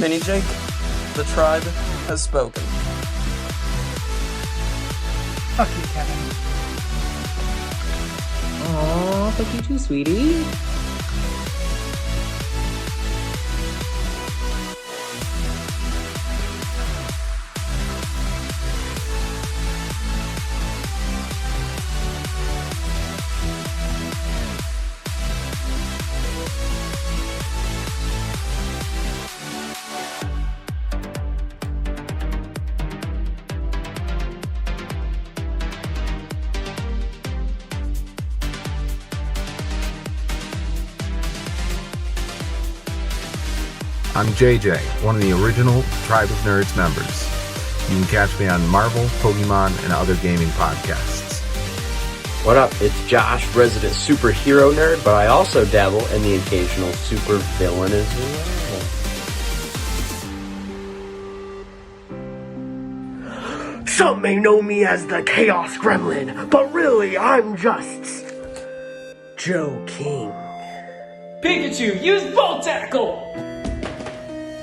Penny Jake, the tribe has spoken. Fuck you, Kevin. Aw, fuck you too, sweetie. I'm JJ, one of the original Tribe of Nerds members. You can catch me on Marvel, Pokemon, and other gaming podcasts. What up? It's Josh, resident superhero nerd, but I also dabble in the occasional super villain as well. Some may know me as the Chaos Gremlin, but really I'm just Joe King. Pikachu, use Volt Tackle!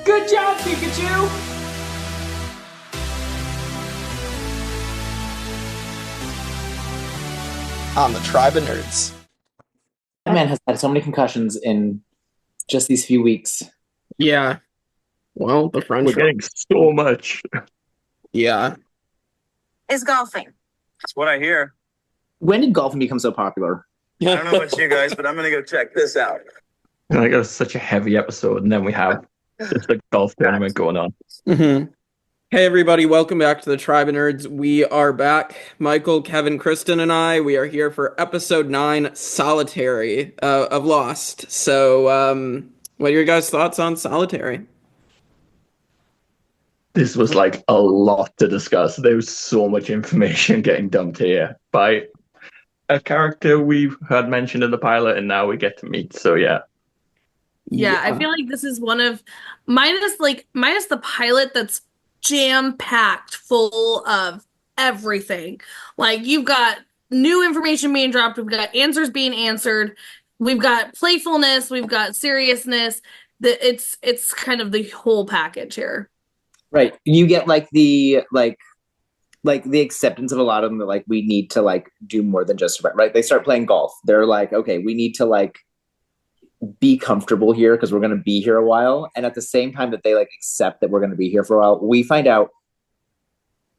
Good job, Pikachu! On the Tribe of Nerds. That man has had so many concussions in just these few weeks. Yeah. Well, the French. We're getting so much. Yeah. Is golfing. That's what I hear. When did golfing become so popular? I don't know about you guys, but I'm going to go check this out. I got such a heavy episode, and then we have just a golf tournament going on. Mm-hmm. Hey, everybody. Welcome back to the Tribe of Nerds. We are back. Michael, Kevin, Kristin, and I, we are here for episode 9, Solitary, of Lost. So, what are your guys' thoughts on Solitary? This was like a lot to discuss. There was so much information getting dumped here by a character we had mentioned in the pilot, and now we get to meet. So, yeah. Yeah, I feel like this is one of minus the pilot that's jam-packed full of everything. Like, you've got new information being dropped, we've got answers being answered, we've got playfulness, we've got seriousness. It's kind of the whole package here. Right. You get like the acceptance of a lot of them that like we need to like do more than just survive, right? They start playing golf. They're like, okay, we need to like be comfortable here because we're going to be here a while. And at the same time that they like accept that we're going to be here for a while, we find out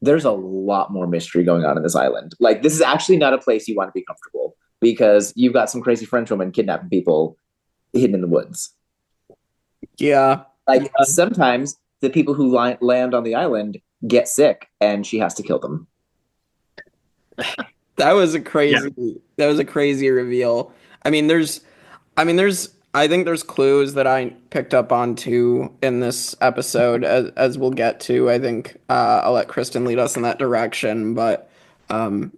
there's a lot more mystery going on in this island. Like, this is actually not a place you want to be comfortable because you've got some crazy French woman kidnapping people hidden in the woods. Yeah. Like, sometimes the people who land on the island get sick and she has to kill them. That was a crazy reveal. I think there's clues that I picked up on too in this episode as we'll get to. I think I'll let Kristin lead us in that direction, but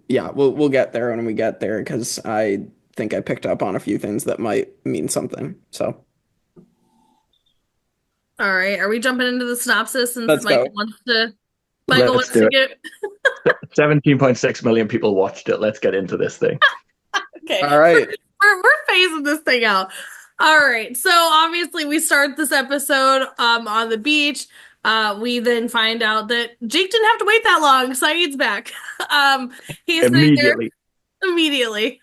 yeah, we'll get there when we get there because I think I picked up on a few things that might mean something. So. All right, are we jumping into the synopsis since Let's Michael go. wants to get 17.6 million people watched it. Let's get into this thing. Okay. All right. We're phasing this thing out. All right. So obviously we start this episode on the beach. We then find out that Jake didn't have to wait that long. Sayid's back. He's Immediately. Immediately.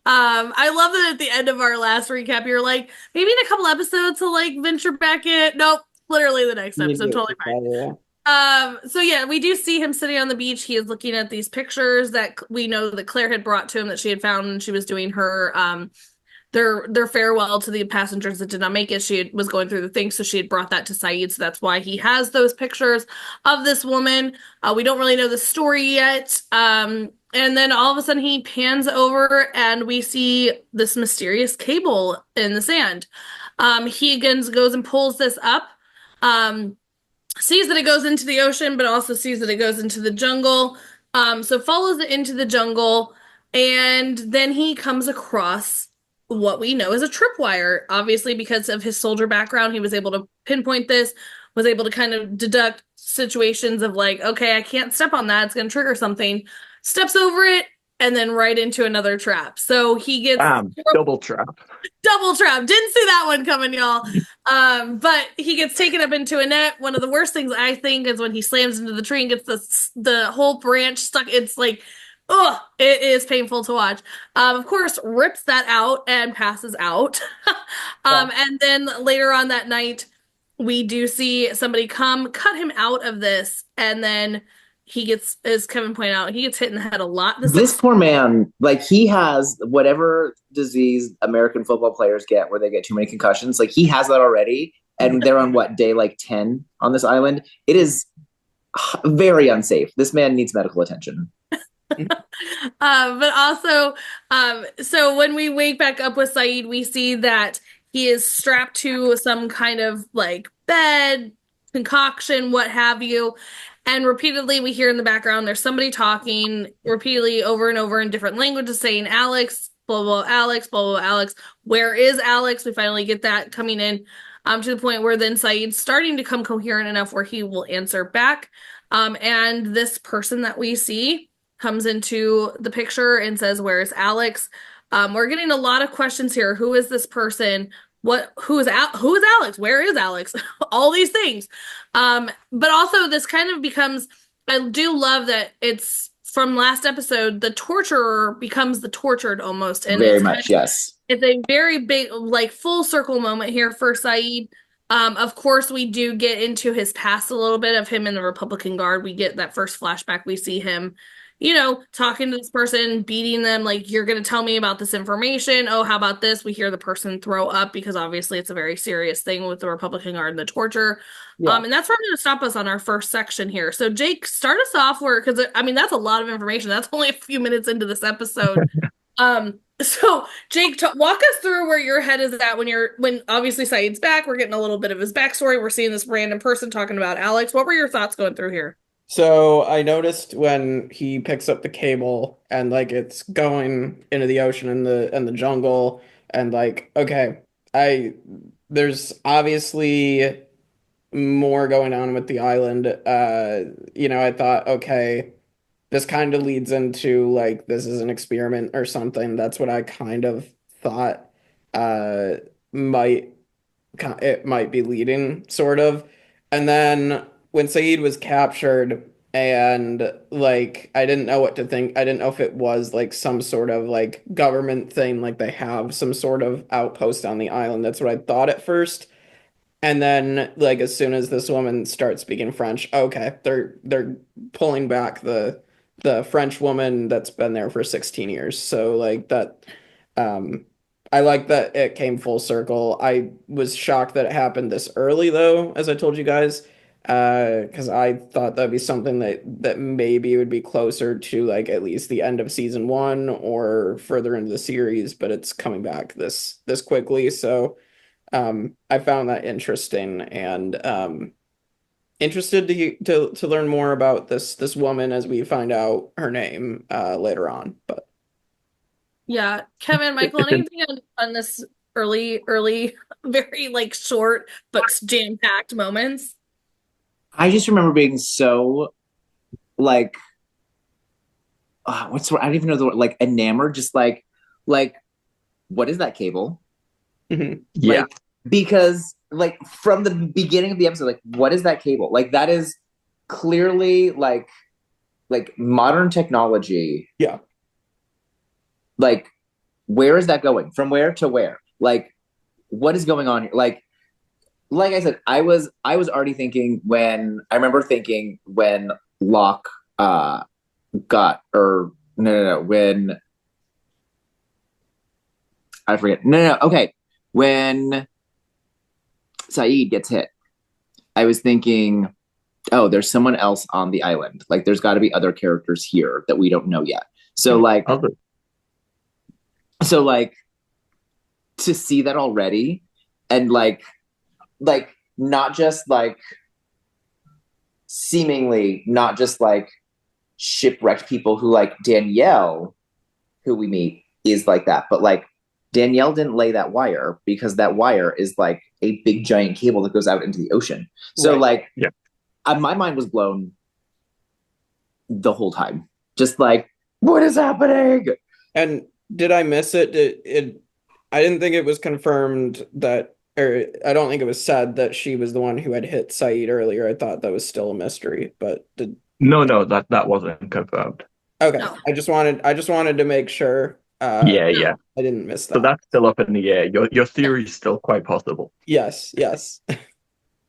I love that at the end of our last recap, you're like, maybe in a couple episodes he'll like venture back in. Nope. Literally the next episode. Totally fine. So yeah, we do see him sitting on the beach. He is looking at these pictures that we know that Claire had brought to him that she had found when she was doing her their farewell to the passengers that did not make it. She was going through the thing, so she had brought that to Sayid, so that's why he has those pictures of this woman. We don't really know the story yet. And then all of a sudden he pans over and we see this mysterious cable in the sand. He again goes and pulls this up. Sees that it goes into the ocean, but also sees that it goes into the jungle. So follows it into the jungle, and then he comes across what we know as a tripwire. Obviously, because of his soldier background, he was able to pinpoint this, was able to kind of deduct situations of like, okay, I can't step on that, it's going to trigger something. Steps over it, and then right into another trap. So he gets double trap. Double trap. Didn't see that one coming, y'all. But he gets taken up into a net. One of the worst things I think is when he slams into the tree and gets the whole branch stuck. It's like, oh, it is painful to watch. Of course, rips that out and passes out. And then later on that night, we do see somebody come cut him out of this, and then he gets, as Kevin pointed out, he gets hit in the head a lot. This poor man, like, he has whatever disease American football players get where they get too many concussions. Like, he has that already, and they're on what, day like 10 on this island? It is very unsafe. This man needs medical attention. But also, so when we wake back up with Sayid, we see that he is strapped to some kind of like bed, concoction, what have you. And repeatedly we hear in the background, there's somebody talking repeatedly over and over in different languages saying, Alex, blah, blah, Alex, blah, blah, Alex. Where is Alex? We finally get that coming in to the point where then Sayid's starting to come coherent enough where he will answer back. And this person that we see comes into the picture and says, where is Alex? We're getting a lot of questions here. Who is this person? Who is Alex? Where is Alex? All these things. But also this kind of becomes, I do love that it's from last episode, the torturer becomes the tortured almost. And very much, yes. It's a very big, like, full circle moment here for Sayid. Of course, we do get into his past a little bit of him in the Republican Guard. We get that first flashback. We see him, you know, talking to this person, beating them, like, you're going to tell me about this information. Oh, how about this? We hear the person throw up because obviously it's a very serious thing with the Republican Guard and the torture. Yeah. And that's where I'm going to stop us on our first section here. So, Jake, start us off because, I mean, that's a lot of information. That's only a few minutes into this episode. So, Jake, walk us through where your head is at when obviously Sayid's back. We're getting a little bit of his backstory. We're seeing this random person talking about Alex. What were your thoughts going through here? So I noticed when he picks up the cable and like it's going into the ocean and the jungle and like, okay, there's obviously more going on with the island. You know, I thought, okay, this kind of leads into like this is an experiment or something. That's what I kind of thought might be leading, sort of. And then when Sayid was captured and like I didn't know what to think. I didn't know if it was like some sort of like government thing, like they have some sort of outpost on the island. That's what I thought at first. And then like as soon as this woman starts speaking French, okay, they're pulling back the French woman that's been there for 16 years. So like that I like that it came full circle. I was shocked that it happened this early though, as I told you guys. Because I thought that'd be something that maybe would be closer to like at least the end of season 1 or further into the series, but it's coming back this quickly. So I found that interesting and interested to learn more about this woman as we find out her name later on. But yeah, Kevin, Michael, anything on this early, very like short but jam-packed moments? I just remember being so like, what's the word? I don't even know the word, like enamored, just like, what is that cable? Mm-hmm. Yeah. Like, because like from the beginning of the episode, like, what is that cable? Like that is clearly like modern technology. Yeah. Like, where is that going? From where to where? Like, what is going on here? Like I said, I was already thinking when Locke got, or no, when I forget. No, okay. When Sayid gets hit, I was thinking, oh, there's someone else on the island. Like there's got to be other characters here that we don't know yet. So like to see that already and like not just like seemingly not just like shipwrecked people who like Danielle, who we meet, is like that, but like Danielle didn't lay that wire because that wire is like a big giant cable that goes out into the ocean. So right. Like, yeah. My mind was blown the whole time. Just like What is happening? And did I miss it? I didn't think it was confirmed that, or I don't think it was said that she was the one who had hit Sayid earlier. I thought that was still a mystery, but No, that wasn't confirmed. Okay. No. I just wanted to make sure. Yeah. I didn't miss that. So that's still up in the air. Your theory is still quite possible. Yes.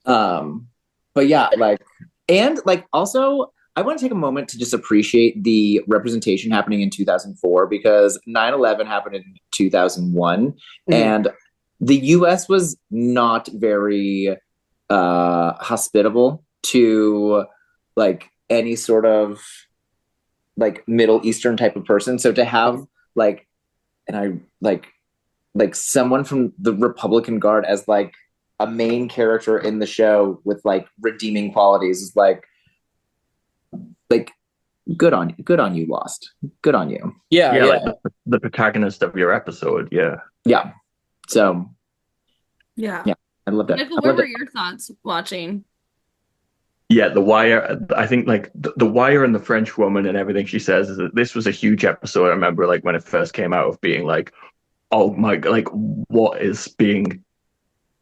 But yeah, like, and like, also, I want to take a moment to just appreciate the representation happening in 2004, because 9/11 happened in 2001, and the US was not very hospitable to like any sort of like Middle Eastern type of person. So to have like, and I like someone from the Republican Guard as like a main character in the show with like redeeming qualities is like good on you, Lost. Good on you. Yeah. Like the protagonist of your episode. Yeah. So yeah, I love that. Michael, what were your thoughts watching? Yeah, The Wire. I think like the Wire and the French woman and everything she says is that this was a huge episode. I remember like when it first came out of being like, oh my god, like what is being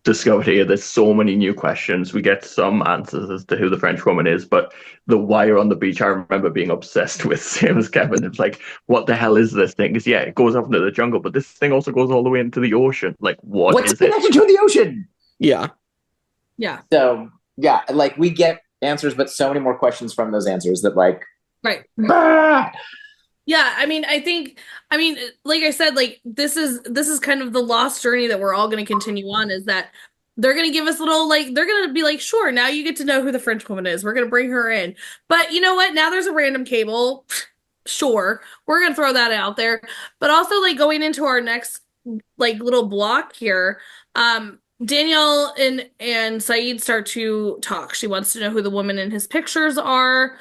discovered here? There's so many new questions. We get some answers as to who the French woman is, but the Wire on the beach, I remember being obsessed with, same as Kevin. It's like, what the hell is this thing? Because yeah, it goes off into the jungle, but this thing also goes all the way into the ocean. Like, what's connected to the ocean? Yeah. So yeah, like we get answers, but so many more questions from those answers that like right. Yeah, I mean, like I said, like this is kind of the lost journey that we're all going to continue on, is that they're going to give us little, like, they're going to be like, sure, now you get to know who the French woman is. We're going to bring her in. But you know what? Now there's a random cable. Sure, we're going to throw that out there. But also, like, going into our next, like, little block here, Danielle and Sayid start to talk. She wants to know who the woman in his pictures are.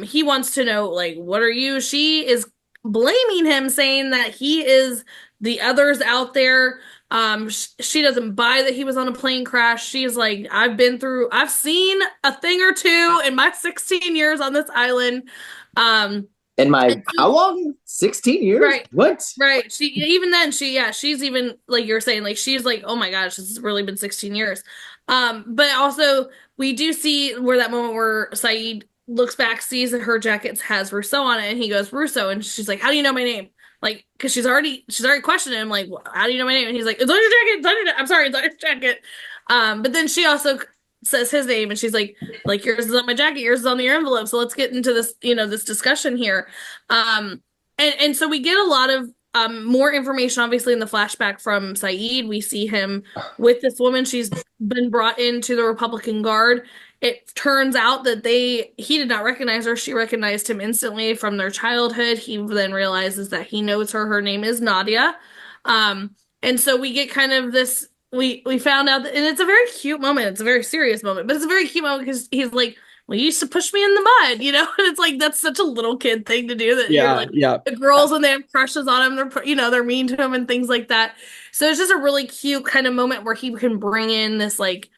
He wants to know, like, what are you? She is blaming him, saying that he is the others out there. She doesn't buy that he was on a plane crash. She's like, I've seen a thing or two in my 16 years on this island. In my, how long? 16 years? Right. What? Right. She's even, like you're saying, like, she's like, oh my gosh, this has really been 16 years. But also we do see where that moment where Sayid looks back, sees that her jacket has Rousseau on it, and he goes, Rousseau, and she's like, how do you know my name? Like, because she's already questioning him, like, how do you know my name? And he's like, it's on your jacket, it's on your I'm sorry, it's on your jacket. But then she also says his name, and she's like yours is on my jacket, yours is on your envelope, so let's get into this, this discussion here. And so we get a lot of more information, obviously, in the flashback from Sayid. We see him with this woman. She's been brought into the Republican Guard. It turns out that he did not recognize her. She recognized him instantly from their childhood. He then realizes that he knows her. Her name is Nadia. And so we get kind of this, we found out that, and it's a very cute moment. It's a very serious moment, but it's a very cute moment because he's like, well, you used to push me in the mud, and it's like, that's such a little kid thing to do, that the girls, when they have crushes on him, they're mean to him and things like that. So it's just a really cute kind of moment where he can bring in this, like,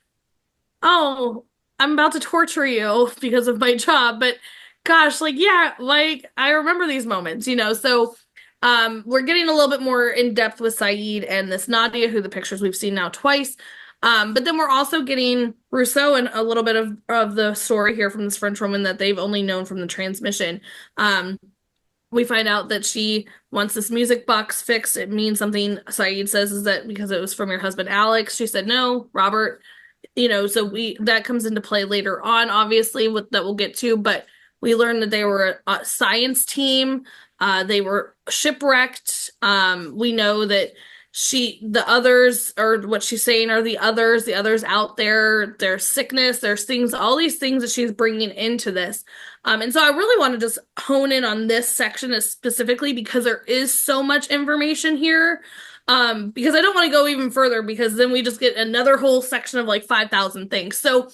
oh, I'm about to torture you because of my job, but gosh, like, yeah, like, I remember these moments, so we're getting a little bit more in depth with Sayid and this Nadia, who the pictures we've seen now twice. But then we're also getting Rousseau and a little bit of the story here from this French woman that they've only known from the transmission. We find out that she wants this music box fixed. It means something. Sayid says is that because it was from your husband, Alex. She said, no, Robert, so that comes into play later on, obviously, that we'll get to, but we learned that they were a science team. They were shipwrecked. We know that the others, or what she's saying are the others out there, there's sickness, there's things, all these things that she's bringing into this. And so I really want to just hone in on this section specifically because there is so much information here. Because I don't want to go even further, because then we just get another whole section of like 5,000 things. So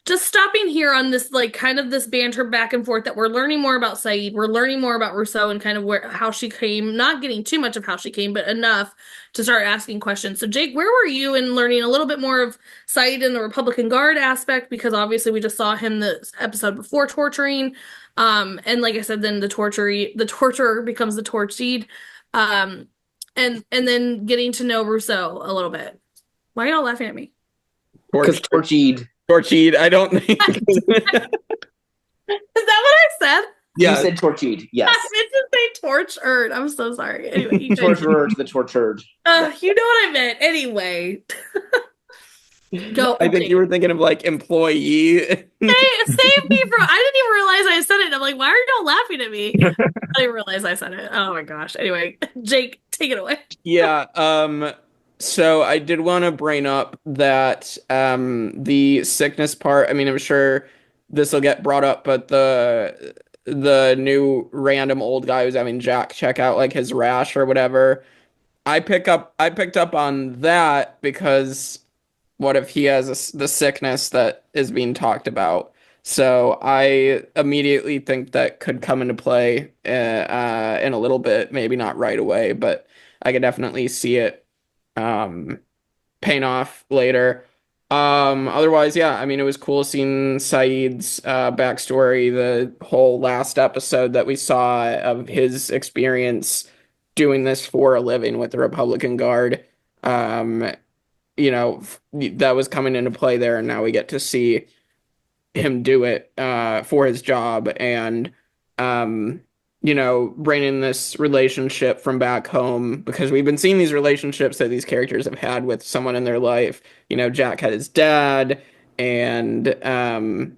just stopping here on this, like, kind of this banter back and forth, that we're learning more about Sayid, we're learning more about Rousseau and kind of how she came, not getting too much of how she came, but enough to start asking questions. So Jake, where were you in learning a little bit more of Sayid and the Republican Guard aspect? Because obviously we just saw him the episode before torturing. And like I said, then the torturer becomes the torchied. And then getting to know Rousseau a little bit. Why are y'all laughing at me? Because torchied. Torchied, I don't think. Is that what I said? Yeah. You said torchied, yes. I meant to say tortured. I'm so sorry. Anyway, tortured, the tortured. You know what I meant. Anyway. Go. I think you were thinking of like employee. Save me from. I didn't even realize I said it. I'm like, why are y'all laughing at me? I didn't realize I said it. Oh my gosh. Anyway, Jake, take it away. Yeah. So I did want to bring up that the sickness part. I mean, I'm sure this will get brought up, but the new random old guy who's having Jack check out like his rash or whatever. I picked up on that because what if he has the sickness that is being talked about? So I immediately think that could come into play in a little bit, maybe not right away, but I could definitely see it paying off later. Otherwise, yeah, I mean, it was cool seeing Sayid's backstory, the whole last episode that we saw of his experience doing this for a living with the Republican Guard. You know, that was coming into play there, and now we get to see him do it for his job, and you know, bringing this relationship from back home, because we've been seeing these relationships that these characters have had with someone in their life. You know, Jack had his dad, and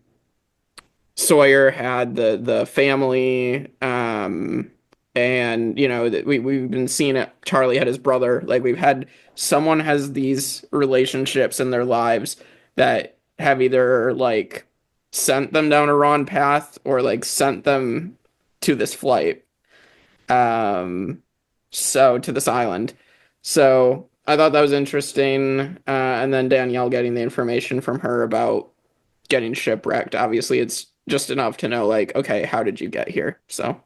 Sawyer had the family, and you know, we've been seeing it. Charlie had his brother. Like, we've had someone has these relationships in their lives that have either like sent them down a wrong path or like sent them to this flight, so to this island. So I thought that was interesting. And then Danielle getting the information from her about getting shipwrecked. Obviously, it's just enough to know, like, okay, how did you get here? So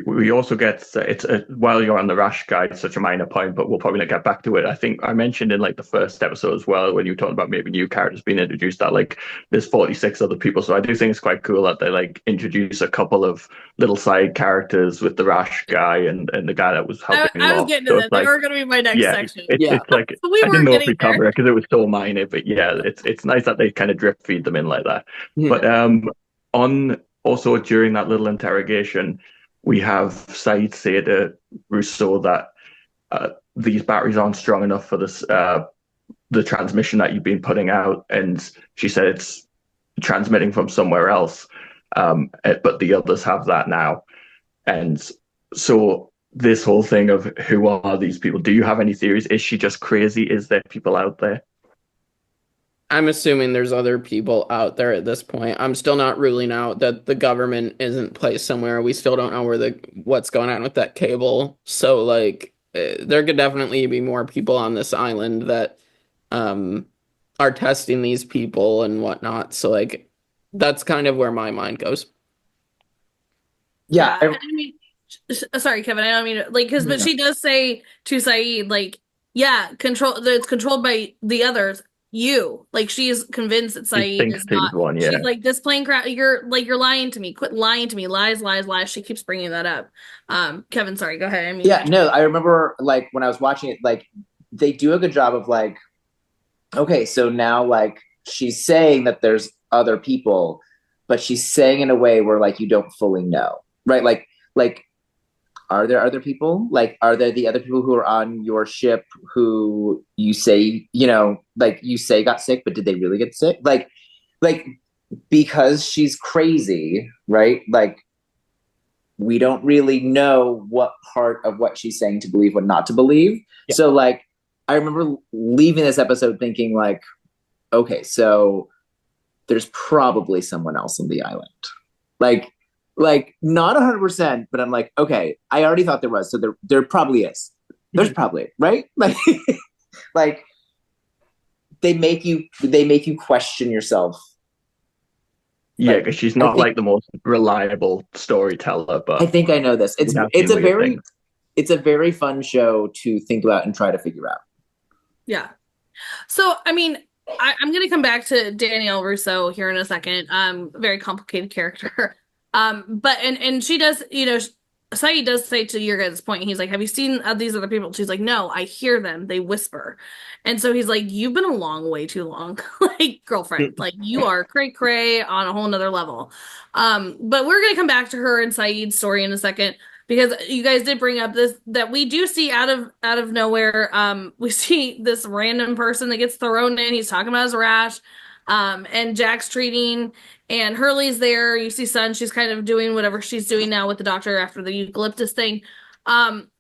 we also get while you're on the rash guy, it's such a minor point, but we'll probably not get back to it. I think I mentioned in like the first episode as well, when you were talking about maybe new characters being introduced, that like there's 46 other people. So I do think it's quite cool that they like introduce a couple of little side characters with the rash guy and the guy that was helping. I was getting to that. They were going to be my next section. It's like so we I didn't know if we there cover it because it was so minor, but yeah, it's nice that they kind of drip feed them in like that. Yeah. But on also during that little interrogation, we have Sayid say to Rousseau that these batteries aren't strong enough for this the transmission that you've been putting out, and she said it's transmitting from somewhere else, but the others have that now. And so this whole thing of who are these people? Do you have any theories? Is she just crazy? Is there people out there? I'm assuming there's other people out there at this point. I'm still not ruling out that the government isn't placed somewhere. We still don't know what's going on with that cable. So like, there could definitely be more people on this island that are testing these people and whatnot. So like, that's kind of where my mind goes. Yeah. I mean, sorry, Kevin. I don't mean like but she does say to Sayid, like, yeah, it's controlled by the others. Like, she's convinced that Sayid is not. One, yeah. She's like, this plane crash. You're lying to me. Quit lying to me. Lies. She keeps bringing that up. Kevin, sorry. Go ahead. I mean, yeah, no, I remember like when I was watching it, like they do a good job of like, okay, so now like she's saying that there's other people, but she's saying in a way where like you don't fully know, right? Like. Are there other people? Like, are there the other people who are on your ship who you say, you know, like you say got sick, but did they really get sick? Like because she's crazy, right? Like, we don't really know what part of what she's saying to believe, what not to believe. Yeah. So like, I remember leaving this episode thinking like, okay, so there's probably someone else on the island. Like not 100%, but I'm like, okay, I already thought there was, so there probably is. There's probably, right? Like, like they make you question yourself. Yeah, because she's not like the most reliable storyteller. But I think I know this. It's a very fun show to think about and try to figure out. Yeah. So I mean, I'm gonna come back to Danielle Rousseau here in a second. Very complicated character. But and she does, Sayid does say to your guys' point, he's like, "Have you seen these other people?" She's like, "No, I hear them. They whisper." And so he's like, "You've been along way too long, like girlfriend. Like you are cray cray on a whole nother level." But we're gonna come back to her and Sayid's story in a second because you guys did bring up this that we do see out of nowhere. We see this random person that gets thrown in. He's talking about his rash, and Jack's treating, and Hurley's there. You see Sun, she's kind of doing whatever she's doing now with the doctor after the eucalyptus thing.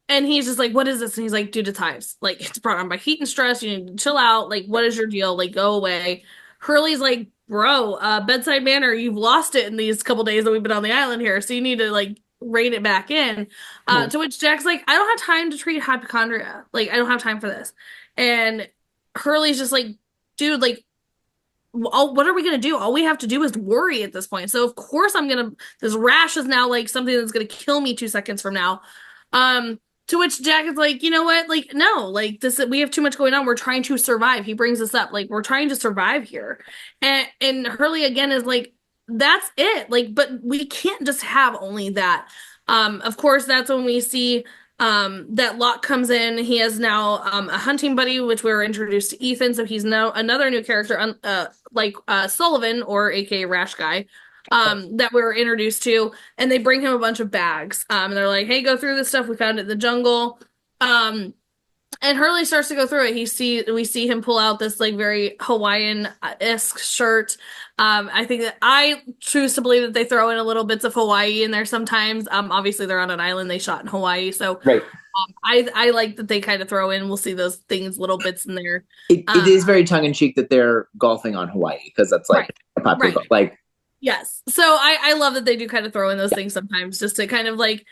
And he's just like, "What is this?" And he's like, "Due to times, like it's brought on by heat and stress. You need to chill out. Like, what is your deal? Like, go away." Hurley's like, "Bro, bedside manner, you've lost it in these couple days that we've been on the island here, so you need to like rein it back in." To which Jack's like, "I don't have time to treat hypochondria. Like, I don't have time for this." And Hurley's just like, "Dude, like, what are we gonna do? All we have to do is worry at this point. So of course this rash is now like something that's gonna kill me 2 seconds from now." To which Jack is like, "You know what? Like, no, like this, we have too much going on. We're trying to survive." He brings this up, like, we're trying to survive here. And Hurley again is like, "That's it. Like, but we can't just have only that." Of course, that's when we see that Locke comes in. He has now a hunting buddy, which we were introduced to Ethan, so he's now another new character, like Sullivan, or aka Rash Guy, that we were introduced to, and they bring him a bunch of bags. And they're like, "Hey, go through this stuff we found in the jungle." And Hurley starts to go through it. We see him pull out this like very Hawaiian-esque shirt. I think that I choose to believe that they throw in a little bits of Hawaii in there sometimes. Obviously they're on an island they shot in Hawaii, so right. I like that they kind of throw in. We'll see those things, little bits in there. It is very tongue in cheek that they're golfing on Hawaii because that's like a popular like. Yes, so I love that they do kind of throw in those things sometimes just to kind of like,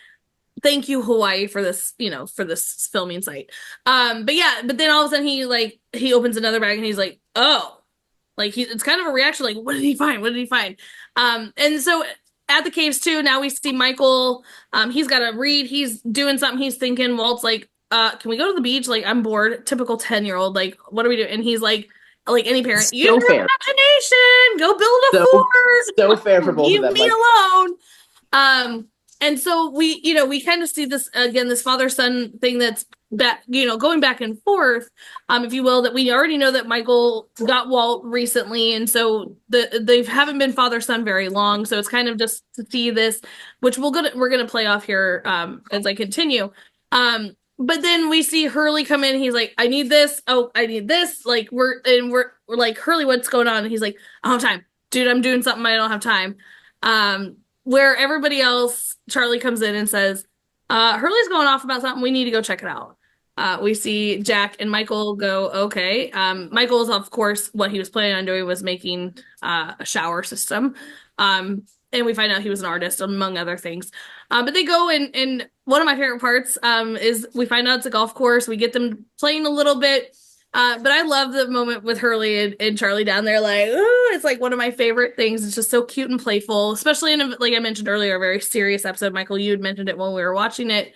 thank you Hawaii for this, for this filming site. But yeah, but then all of a sudden he opens another bag and he's like, "Oh," like it's kind of a reaction, like, "What did he find? What did he find?" And so at the caves too, now we see Michael. He's got to read. He's doing something. He's thinking. Walt's like, "Can we go to the beach? Like, I'm bored." Typical 10-year-old. Like, what do we do? And he's like any parent, use your imagination. Go build a fort. So fair for both of them. Leave me alone. And so we kind of see this again, this father-son thing that's going back and forth, if you will, that we already know that Michael got Walt recently, and so they haven't been father-son very long, so it's kind of just to see this, which we're gonna play off here as I continue. But then we see Hurley come in. He's like, "I need this. Oh, I need this." Like we're like, "Hurley, what's going on?" And he's like, "I don't have time, dude. I'm doing something. I don't have time." Where everybody else, Charlie comes in and says, "Hurley's going off about something. We need to go check it out." We see Jack and Michael go, "Okay." Michael's, of course, what he was planning on doing was making a shower system. And we find out he was an artist, among other things. But they go, and one of my favorite parts is we find out it's a golf course. We get them playing a little bit. But I love the moment with Hurley and Charlie down there, like, ooh, it's like one of my favorite things. It's just so cute and playful, especially in, like I mentioned earlier, a very serious episode. Michael, you had mentioned it when we were watching it.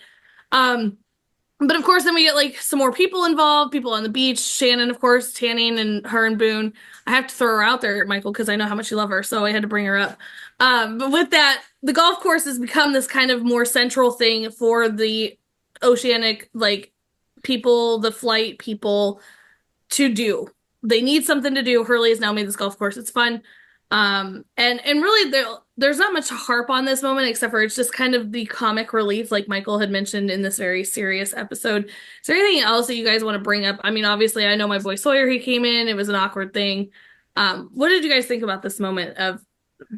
But of course, then we get like some more people involved, people on the beach. Shannon, of course, tanning, and her and Boone. I have to throw her out there, Michael, because I know how much you love her, so I had to bring her up. But with that, the golf course has become this kind of more central thing for the oceanic, like, people, the flight people, to do. They need something to do. Hurley has now made this golf course. It's fun. And really there's not much to harp on this moment, except for it's just kind of the comic relief, like Michael had mentioned in this very serious episode. Is there anything else that you guys want to bring up? I mean, obviously I know my boy Sawyer, he came in, it was an awkward thing. What did you guys think about this moment of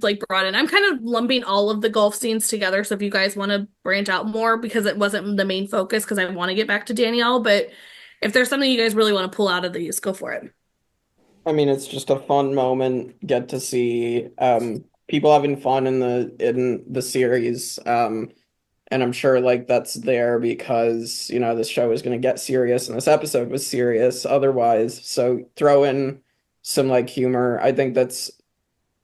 like brought in? I'm kind of lumping all of the golf scenes together, so if you guys want to branch out more, because it wasn't the main focus, because I want to get back to Danielle, but if there's something you guys really want to pull out of these, go for it. I mean, it's just a fun moment. Get to see people having fun in the series. And I'm sure like that's there because, this show is going to get serious and this episode was serious otherwise. So throw in some like humor. I think that's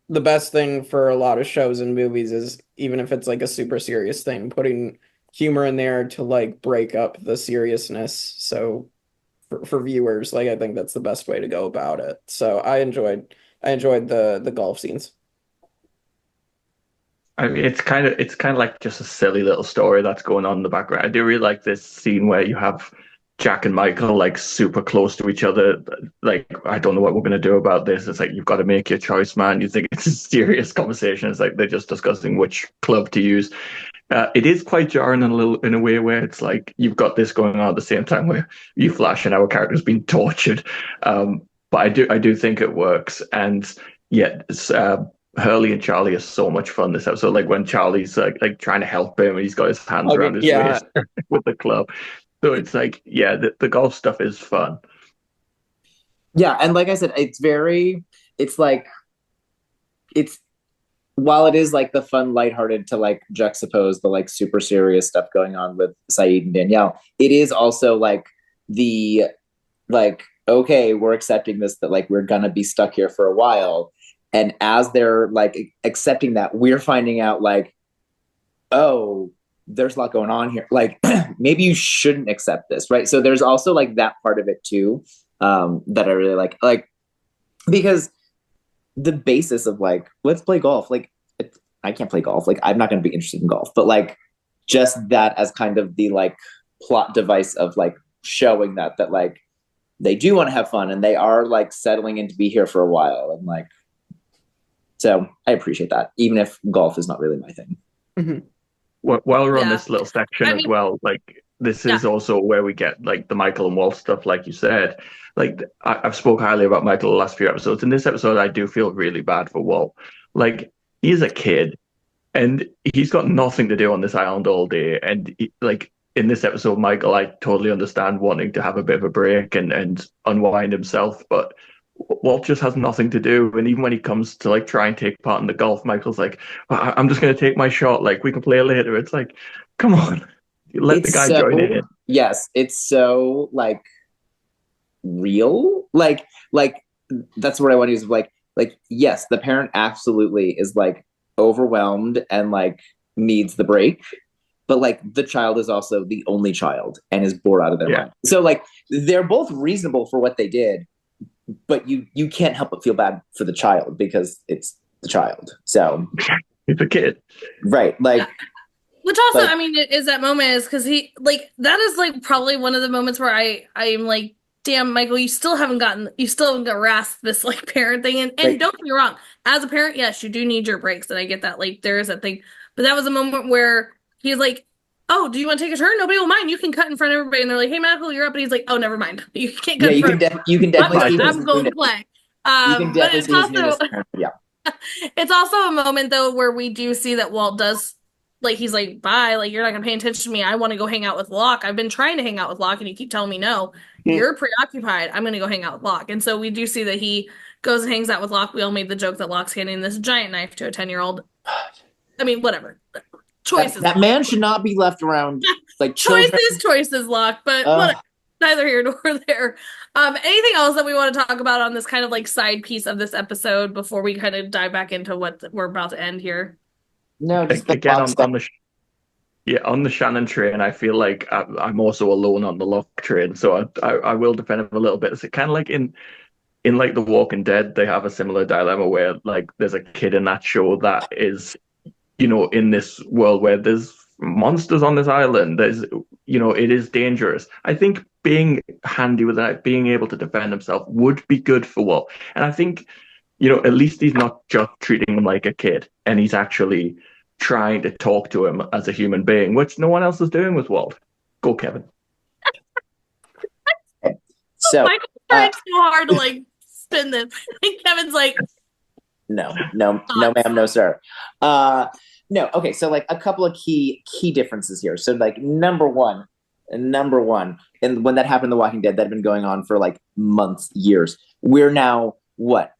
the best thing for a lot of shows and movies, is even if it's like a super serious thing, putting humor in there to like break up the seriousness. So for viewers. Like I think that's the best way to go about it. So I enjoyed the golf scenes. I mean, it's kind of like just a silly little story that's going on in the background. I do really like this scene where you have Jack and Michael like super close to each other. Like, I don't know what we're gonna do about this. It's like you've got to make your choice, man. You think it's a serious conversation. It's like they're just discussing which club to use. It is quite jarring in a way where it's like you've got this going on at the same time where you flash and our character's being tortured. But I do think it works, and yet Hurley and Charlie are so much fun this episode. Like when Charlie's like trying to help him, and he's got his hands around his waist with the club. So it's like, yeah, the golf stuff is fun. Yeah, and like I said, while it is like the fun, lighthearted to like juxtapose the like super serious stuff going on with Sayid and Danielle, it is also like the like, okay, we're accepting this, that like we're gonna be stuck here for a while. And as they're like accepting that, we're finding out like, oh, there's a lot going on here. Like maybe you shouldn't accept this, right? So there's also like that part of it too, that I really like because the basis of like, let's play golf. Like I can't play golf. Like I'm not going to be interested in golf, but like just that as kind of the like plot device of like showing that like they do want to have fun and they are like settling in to be here for a while. And like, so I appreciate that, even if golf is not really my thing. Mm-hmm. While we're on this little section as well, like this is also where we get like the Michael and Walt stuff, like you said. Like I've spoke highly about Michael the last few episodes. In this episode, I do feel really bad for Walt. Like he's a kid, and he's got nothing to do on this island all day. And like in this episode, Michael, I totally understand wanting to have a bit of a break and unwind himself, but Walt just has nothing to do. And even when he comes to like try and take part in the golf, Michael's like, I'm just going to take my shot. Like we can play later. It's like, come on, let the guy join in. Yes, it's so like real. Like that's what I want to use. Like yes, the parent absolutely is like overwhelmed and like needs the break, but like the child is also the only child and is bored out of their mind. So like they're both reasonable for what they did, but you can't help but feel bad for the child because it's the child. So it's a kid, right? Like, which also, I mean, is that moment is because he like that is like probably one of the moments where I'm like, damn, Michael, you still haven't grasped this like parent thing. And right. Don't get me wrong, as a parent, yes, you do need your breaks, and I get that. Like there is that thing, but that was a moment where he's like, oh, do you want to take a turn? Nobody will mind. You can cut in front of everybody. And they're like, hey, Michael, you're up. And he's like, oh, never mind. You can't cut in front of you can definitely I'm going to play. But it's also, it's also a moment, though, where we do see that Walt does, like, he's like, bye. Like, you're not going to pay attention to me. I want to go hang out with Locke. I've been trying to hang out with Locke, and you keep telling me no. You're preoccupied. I'm going to go hang out with Locke. And so we do see that he goes and hangs out with Locke. We all made the joke that Locke's handing this giant knife to a 10-year-old. I mean, whatever. Choices. That man should not be left around like choices, Locke, but whatever. Neither here nor there. Anything else that we want to talk about on this kind of like side piece of this episode before we kind of dive back into what we're about to end here? No, just again on the Shannon train. I feel like I'm also alone on the Locke train, so I will defend him a little bit. It's kind of like in like The Walking Dead, they have a similar dilemma where like there's a kid in that show that is, you know, in this world where there's monsters on this island, there's, you know, it is dangerous. I think being handy with that, being able to defend himself would be good for Walt. And I think, you know, at least he's not just treating him like a kid, and he's actually trying to talk to him as a human being, which no one else is doing with Walt. Go, Kevin. So Michael's trying so hard to like spin this. And Kevin's like, no, ma'am, no, sir. No, okay, so like a couple of key differences here. So like number one, and when that happened in The Walking Dead, that had been going on for like months, years. We're now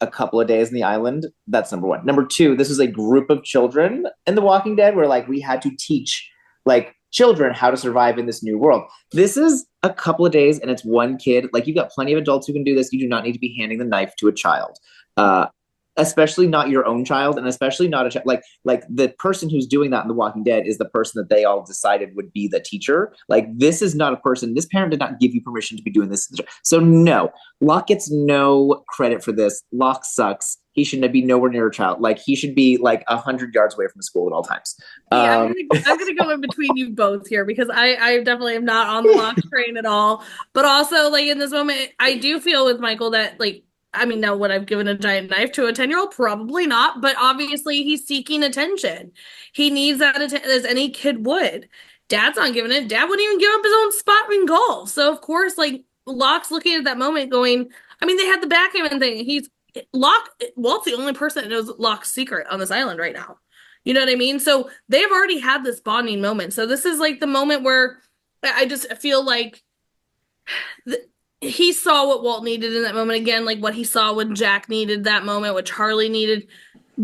a couple of days in the island? That's number one. Number two, this is a group of children in The Walking Dead where like we had to teach like children how to survive in this new world. This is a couple of days and it's one kid. Like you've got plenty of adults who can do this. You do not need to be handing the knife to a child. especially not your own child, and especially not a child like the person who's doing that in The Walking Dead is the person that they all decided would be the teacher. Like, this is not a person, this parent did not give you permission to be doing this. So no, Locke gets no credit for this. Locke sucks. He should be nowhere near a child. Like, he should be like 100 yards away from school at all times. Yeah, I'm gonna go in between you both here because I definitely am not on the Locke train at all. But also, like, in this moment, I do feel with Michael that, like, I mean, now would I've given a giant knife to a 10-year-old? Probably not. But obviously, he's seeking attention. He needs that attention as any kid would. Dad's not giving it. Dad wouldn't even give up his own spot in golf. So of course, like, Locke's looking at that moment, going, I mean, they had the backgammon thing. Walt's the only person that knows Locke's secret on this island right now. You know what I mean? So they've already had this bonding moment. So this is like the moment where I just feel like he saw what Walt needed in that moment again, like what he saw when Jack needed that moment, what Charlie needed.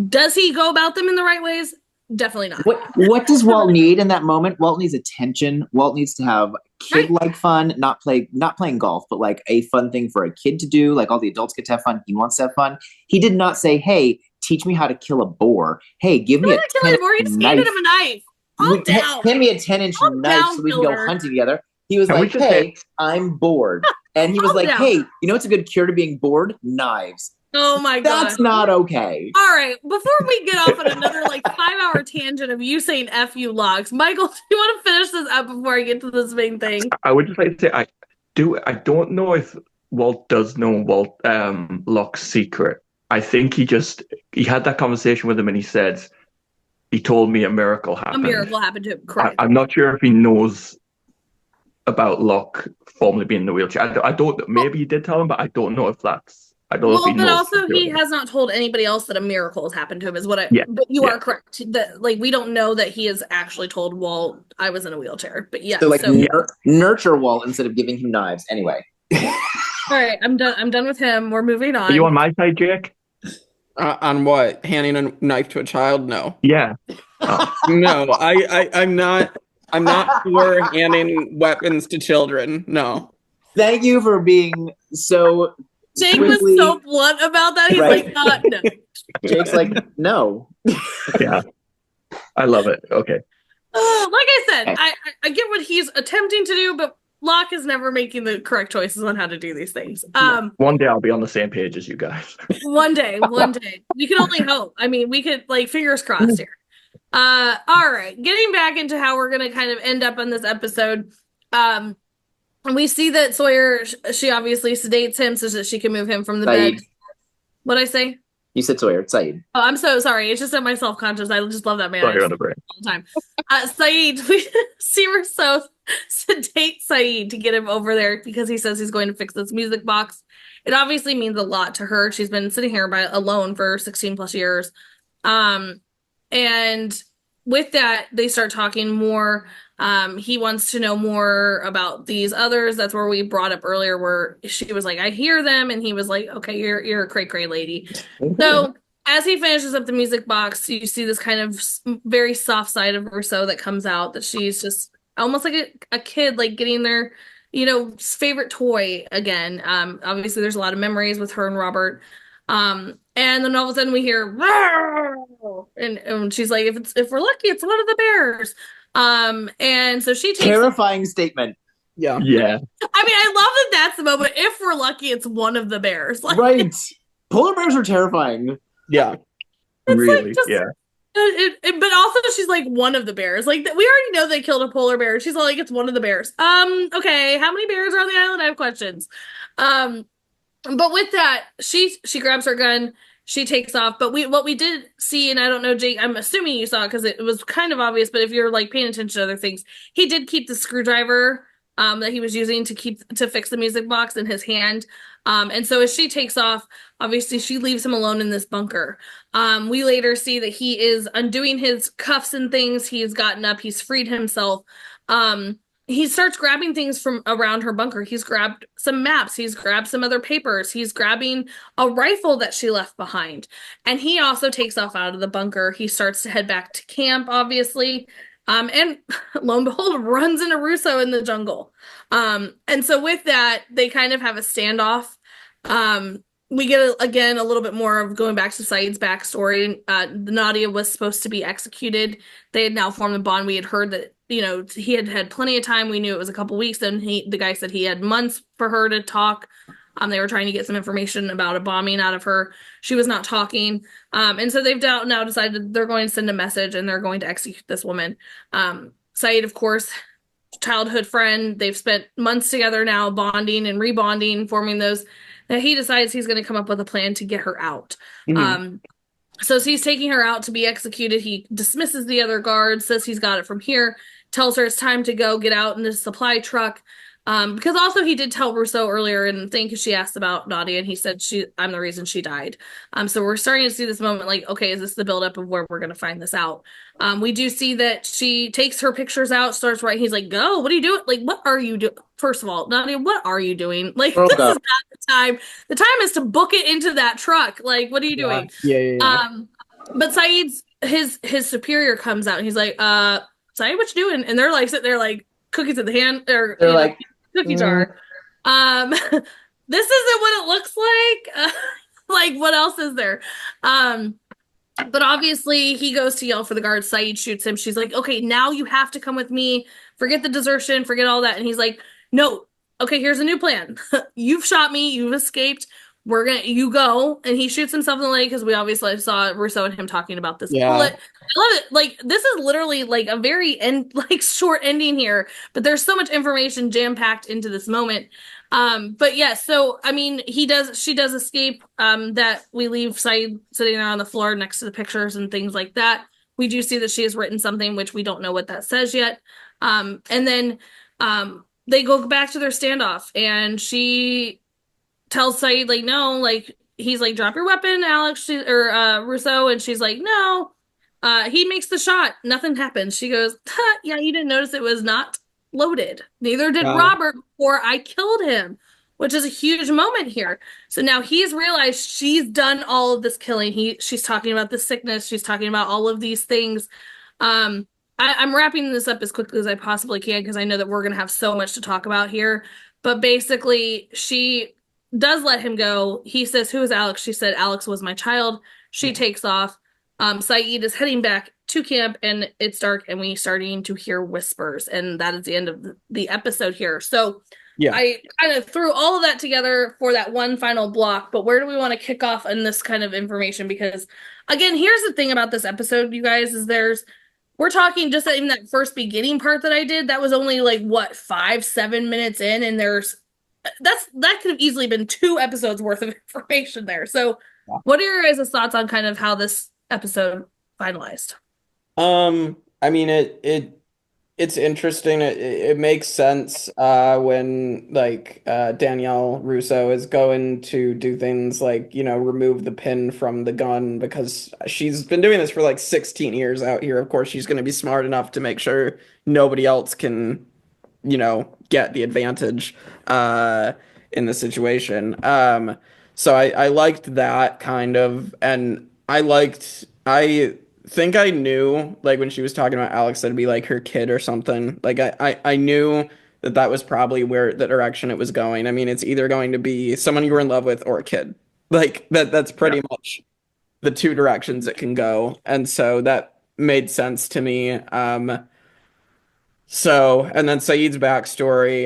Does he go about them in the right ways? Definitely not. What does Walt need in that moment? Walt needs attention. Walt needs to have kid-like fun, not playing golf, but like a fun thing for a kid to do. Like, all the adults get to have fun. He wants to have fun. He did not say, "Hey, teach me how to kill a boar. Hey, give me a 10-inch He just handed him a knife. Hand me a 10-inch knife so we can go hunting together." He was like, "Hey, I'm bored." And he was like, "Hey, you know what's a good cure to being bored? Knives." Oh my god. That's not okay. All right. Before we get off on another like 5-hour tangent of you saying F you Locks, Michael, do you want to finish this up before I get to this main thing? I would just like to say I don't know if Walt does know Locke's secret. I think he had that conversation with him and he told me a miracle happened. A miracle happened to him, correct. I'm not sure if he knows about Locke formerly being in the wheelchair. I don't. Maybe he did tell him, but I don't know if that's. I don't know if he knows. But also he has not told anybody else that a miracle has happened to him. Is what I. Yeah, but you are correct. That, like, we don't know that he has actually told Walt I was in a wheelchair. But yeah, so nurture Walt instead of giving him knives. Anyway. All right, I'm done. I'm done with him. We're moving on. Are you on my side, Jake? On what? Handing a knife to a child? No. Yeah. Oh. No, I'm not. I'm not for handing weapons to children. No. Thank you for being so. Jake was so blunt about that. He's like, no. Jake's like, no. Yeah. I love it. Okay. Like I said, I get what he's attempting to do, but Locke is never making the correct choices on how to do these things. One day I'll be on the same page as you guys. One day. We can only hope. I mean, we could, like, fingers crossed here. All right. Getting back into how we're going to kind of end up on this episode. And we see that Sawyer, she obviously sedates him so that she can move him from the bed. What'd I say? You said Sawyer. It's Sayid. Oh, I'm so sorry. It's just in my self-conscious. I just love that man. Sorry on the brain. All the time. Sayid, we see Rousseau sedate Sayid to get him over there because he says he's going to fix this music box. It obviously means a lot to her. She's been sitting here alone for 16 plus years. And with that, they start talking more. He wants to know more about these others. That's where we brought up earlier where she was like, I hear them. And he was like, okay, you're a cray-cray lady. So as he finishes up the music box, you see this kind of very soft side of Rousseau that comes out, that she's just almost like a kid, like getting their, favorite toy again. Obviously there's a lot of memories with her and Robert. And then all of a sudden we hear, and she's like, if we're lucky, it's one of the bears. And so she takes terrifying statement. Yeah. I mean, I love that that's the moment. If we're lucky, it's one of the bears. Like, right. Polar bears are terrifying. Yeah. Really? Yeah. But also she's like one of the bears. Like, we already know they killed a polar bear. She's like, it's one of the bears. Okay. How many bears are on the island? I have questions. But with that, she grabs her gun. She takes off, but what we did see, and I don't know, Jake, I'm assuming you saw it because it was kind of obvious, but if you're like paying attention to other things, he did keep the screwdriver that he was using to fix the music box in his hand. And so as she takes off, obviously she leaves him alone in this bunker. We later see that he is undoing his cuffs and things. He's gotten up, he's freed himself. He starts grabbing things from around her bunker. He's grabbed some maps. He's grabbed some other papers. He's grabbing a rifle that she left behind. And he also takes off out of the bunker. He starts to head back to camp, obviously. And lo and behold, runs into Rousseau in the jungle. And so with that, they kind of have a standoff. we get again a little bit more of going back to Sayid's backstory. Nadia was supposed to be executed. They had now formed a bond. We had heard that he had had plenty of time. We knew it was a couple weeks. Then the guy said he had months for her to talk. They were trying to get some information about a bombing out of her. She was not talking, and so they've now decided they're going to send a message and they're going to execute this woman. Sayid, of course, childhood friend. They've spent months together now, bonding and rebonding, forming those. That he decides he's going to come up with a plan to get her out. So he's taking her out to be executed. He dismisses the other guards, says he's got it from here, tells her it's time to go get out in the supply truck. Because also he did tell Rousseau earlier in the thing, because she asked about Nadia, and he said, I'm the reason she died. So we're starting to see this moment, like, okay, is this the buildup of where we're going to find this out? We do see that she takes her pictures out, starts writing. He's like, go, what are you doing? Like, what are you doing? First of all, Nadia, what are you doing? Like, this is not the time. The time is to book it into that truck. Like, what are you doing? Yeah. But Sayid's, his superior comes out, and he's like, Sayid, what you doing? And they're like, sitting there like, cookies in the hand, or they're like, cookie jar. This isn't what it looks like. Like, what else is there? But obviously he goes to yell for the guards. Sayid shoots him. She's like, okay, now you have to come with me. Forget the desertion, forget all that. And he's like, no, okay, here's a new plan. You've shot me, you've escaped. You go. And he shoots himself in the leg, because we obviously saw Rousseau and him talking about this bullet. I love it. Like, this is literally like a very short ending here, but there's so much information jam-packed into this moment. But yeah, so I mean, she does escape. That we leave Sayid sitting there on the floor next to the pictures and things like that. We do see that she has written something, which we don't know what that says yet. And then they go back to their standoff, and she tells Sayid, like, no, like, he's like, drop your weapon, Alex, or Rousseau, and she's like, no. He makes the shot. Nothing happens. She goes, yeah, you didn't notice it was not loaded. Neither did Robert before I killed him, which is a huge moment here. So now he's realized she's done all of this killing. She's talking about the sickness. She's talking about all of these things. I'm wrapping this up as quickly as I possibly can, because I know that we're going to have so much to talk about here. But basically, she does let him go. He says, who is Alex? She said, Alex was my child. She takes off. Sayid is heading back to camp, and it's dark, and we're starting to hear whispers, and that is the end of the episode here. So yeah, I kind of threw all of that together for that one final block, but where do we want to kick off in this kind of information? Because again, here's the thing about this episode, you guys, is we're talking just in that first beginning part that I did, that was only like, what, 5-7 minutes in, and that could have easily been 2 episodes worth of information there. So what are your guys' thoughts on kind of how this episode finalized? I mean, it's interesting. It makes sense when like Danielle Russo is going to do things like, remove the pin from the gun, because she's been doing this for like 16 years out here. Of course, she's going to be smart enough to make sure nobody else can, get the advantage in the situation. So I liked that kind of, and I think I knew, like, when she was talking about Alex, that'd be like her kid or something. Like, I knew that was probably where the direction it was going. I mean, it's either going to be someone you were in love with or a kid. Like, that's pretty much the 2 directions it can go. And so that made sense to me. So, and then Sayid's backstory,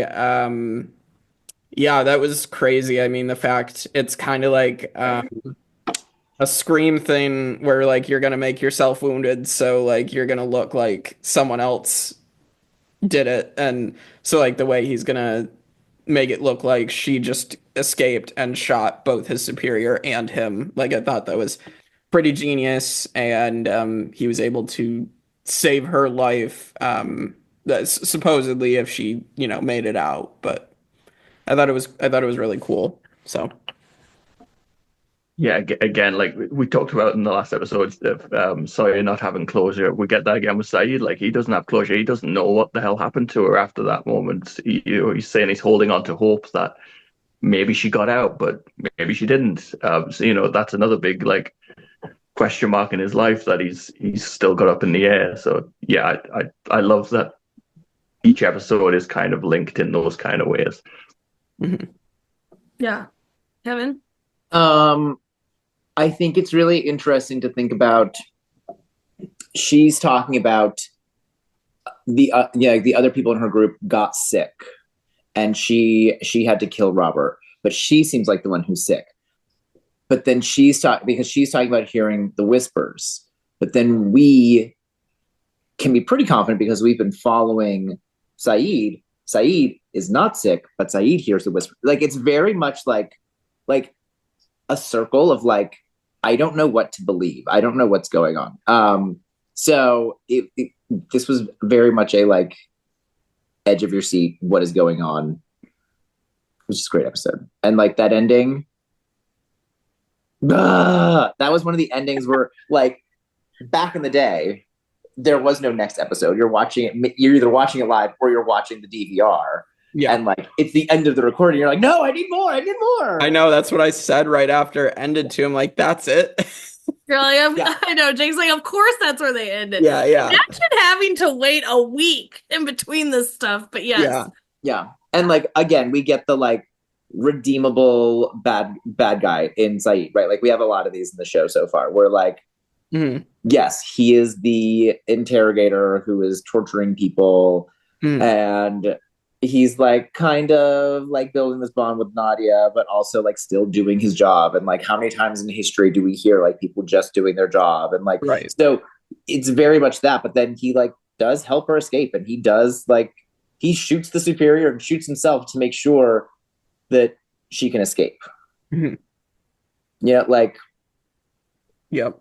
yeah, that was crazy. I mean, the fact it's kind of like a Scream thing where, like, you're gonna make yourself wounded, so, like, you're gonna look like someone else did it. And so, like, the way he's gonna make it look like she just escaped and shot both his superior and him, like, I thought that was pretty genius. And he was able to save her life, supposedly, if she, made it out. But I thought it was really cool. So yeah, again, like we talked about in the last episode of Sawyer not having closure, we get that again with Sayid. Like, he doesn't have closure. He doesn't know what the hell happened to her after that moment. He's saying he's holding on to hope that maybe she got out, but maybe she didn't. So, that's another big, like, question mark in his life that he's still got up in the air. So yeah, I love that each episode is kind of linked in those kind of ways. Yeah. Kevin? I think it's really interesting to think about. She's talking about the other people in her group got sick, and she had to kill Robert, but she seems like the one who's sick. But then she's talking about hearing the whispers. But then we can be pretty confident because we've been following Sayid. Sayid is not sick, but Sayid hears the whisper. Like, it's very much like a circle of like, I don't know what to believe. I don't know what's going on. So this was very much a like edge of your seat. What is going on? Which is a great episode. And like that ending, that was one of the endings where like back in the day, there was no next episode. You're either watching it live or you're watching the DVR. Yeah. And like it's the end of the recording. You're like, no, I need more. I know, that's what I said right after it ended too. I'm like, that's it. You're like, I know. Jake's like, of course that's where they ended. Yeah. Imagine having to wait a week in between this stuff, but yes. Yeah. And like again, we get the like redeemable bad guy in Sayid, right? Like we have a lot of these in the show so far. We're like, yes, he is the interrogator who is torturing people, and he's like kind of like building this bond with Nadia, but also like still doing his job. And like, how many times in history do we hear like people just doing their job? And like, so it's very much that. But then he like does help her escape, and he does like he shoots the superior and shoots himself to make sure that she can escape. Yeah, like, yep.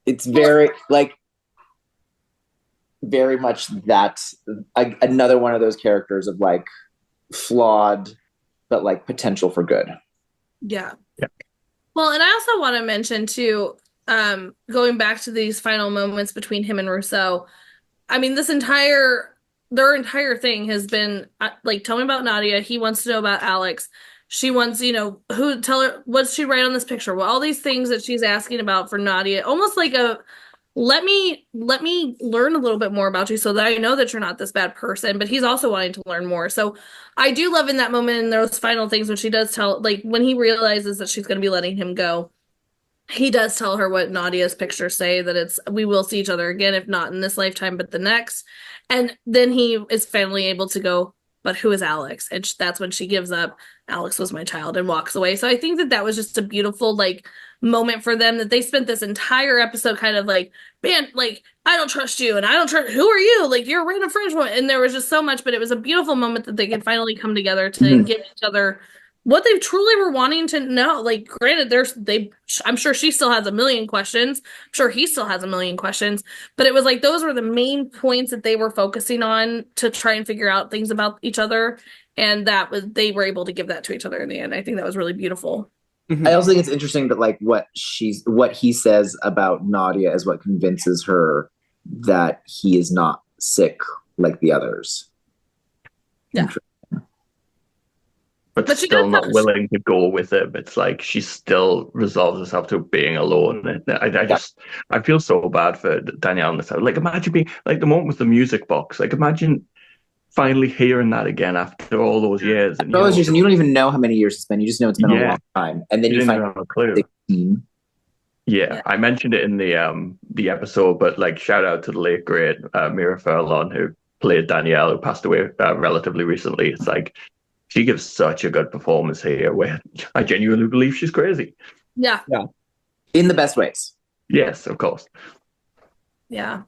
It's very like very much that another one of those characters of like flawed but like potential for good. Yeah. Well, and I also want to mention too, going back to these final moments between him and Rousseau, I mean, their entire thing has been like, tell me about Nadia. He wants to know about Alex. She wants, tell her, what's she write on this picture? Well, all these things that she's asking about for Nadia, almost like let me learn a little bit more about you so that I know that you're not this bad person. But he's also wanting to learn more. So I do love in that moment, in those final things, when she does tell, like when he realizes that she's going to be letting him go, he does tell her what Nadia's pictures say, that we will see each other again, if not in this lifetime, but the next. And then he is finally able to go, but who is Alex? And that's when she gives up, Alex was my child, and walks away. So I think that was just a beautiful like moment for them, that they spent this entire episode kind of like, man, like, I don't trust you, and I don't trust, who are you? Like, you're a random French woman. And there was just so much, but it was a beautiful moment that they could finally come together to give each other what they truly were wanting to know. Like, granted, I'm sure she still has a million questions. I'm sure he still has a million questions. But it was like, those were the main points that they were focusing on to try and figure out things about each other. And they were able to give that to each other in the end. I think that was really beautiful. I also think it's interesting that like what he says about Nadia is what convinces her that he is not sick like the others. Yeah. But still not willing to go with it. It's like she still resolves herself to being alone. I feel so bad for Danielle in this. Like, imagine being like the moment with the music box. Like, imagine finally hearing that again after all those years. And you don't even know how many years it's been. You just know it's been a long time, and then you find a clue. Yeah, I mentioned it in the episode, but like, shout out to the late great Mira Furlong, who played Danielle, who passed away relatively recently. It's like, she gives such a good performance here, where I genuinely believe she's crazy. Yeah. In the best ways. Yes, of course. Yeah.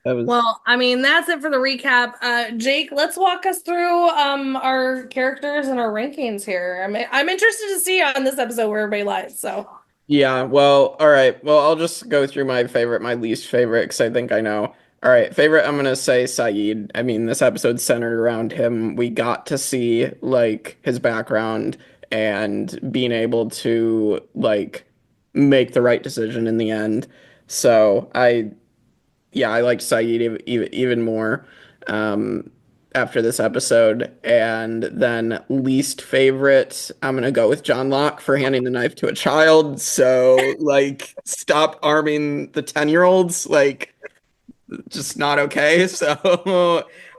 Well, I mean, that's it for the recap. Jake, let's walk us through our characters and our rankings here. I'm interested to see on this episode where everybody lies. So. Yeah. Well, all right. Well, I'll just go through my favorite, my least favorite, because I think I know. All right, favorite, I'm going to say Sayid. I mean, this episode's centered around him. We got to see, like, his background and being able to, like, make the right decision in the end. So, I liked Sayid even more after this episode. And then least favorite, I'm going to go with John Locke for handing the knife to a child. So, like, stop arming the 10-year-olds, like, just not okay. So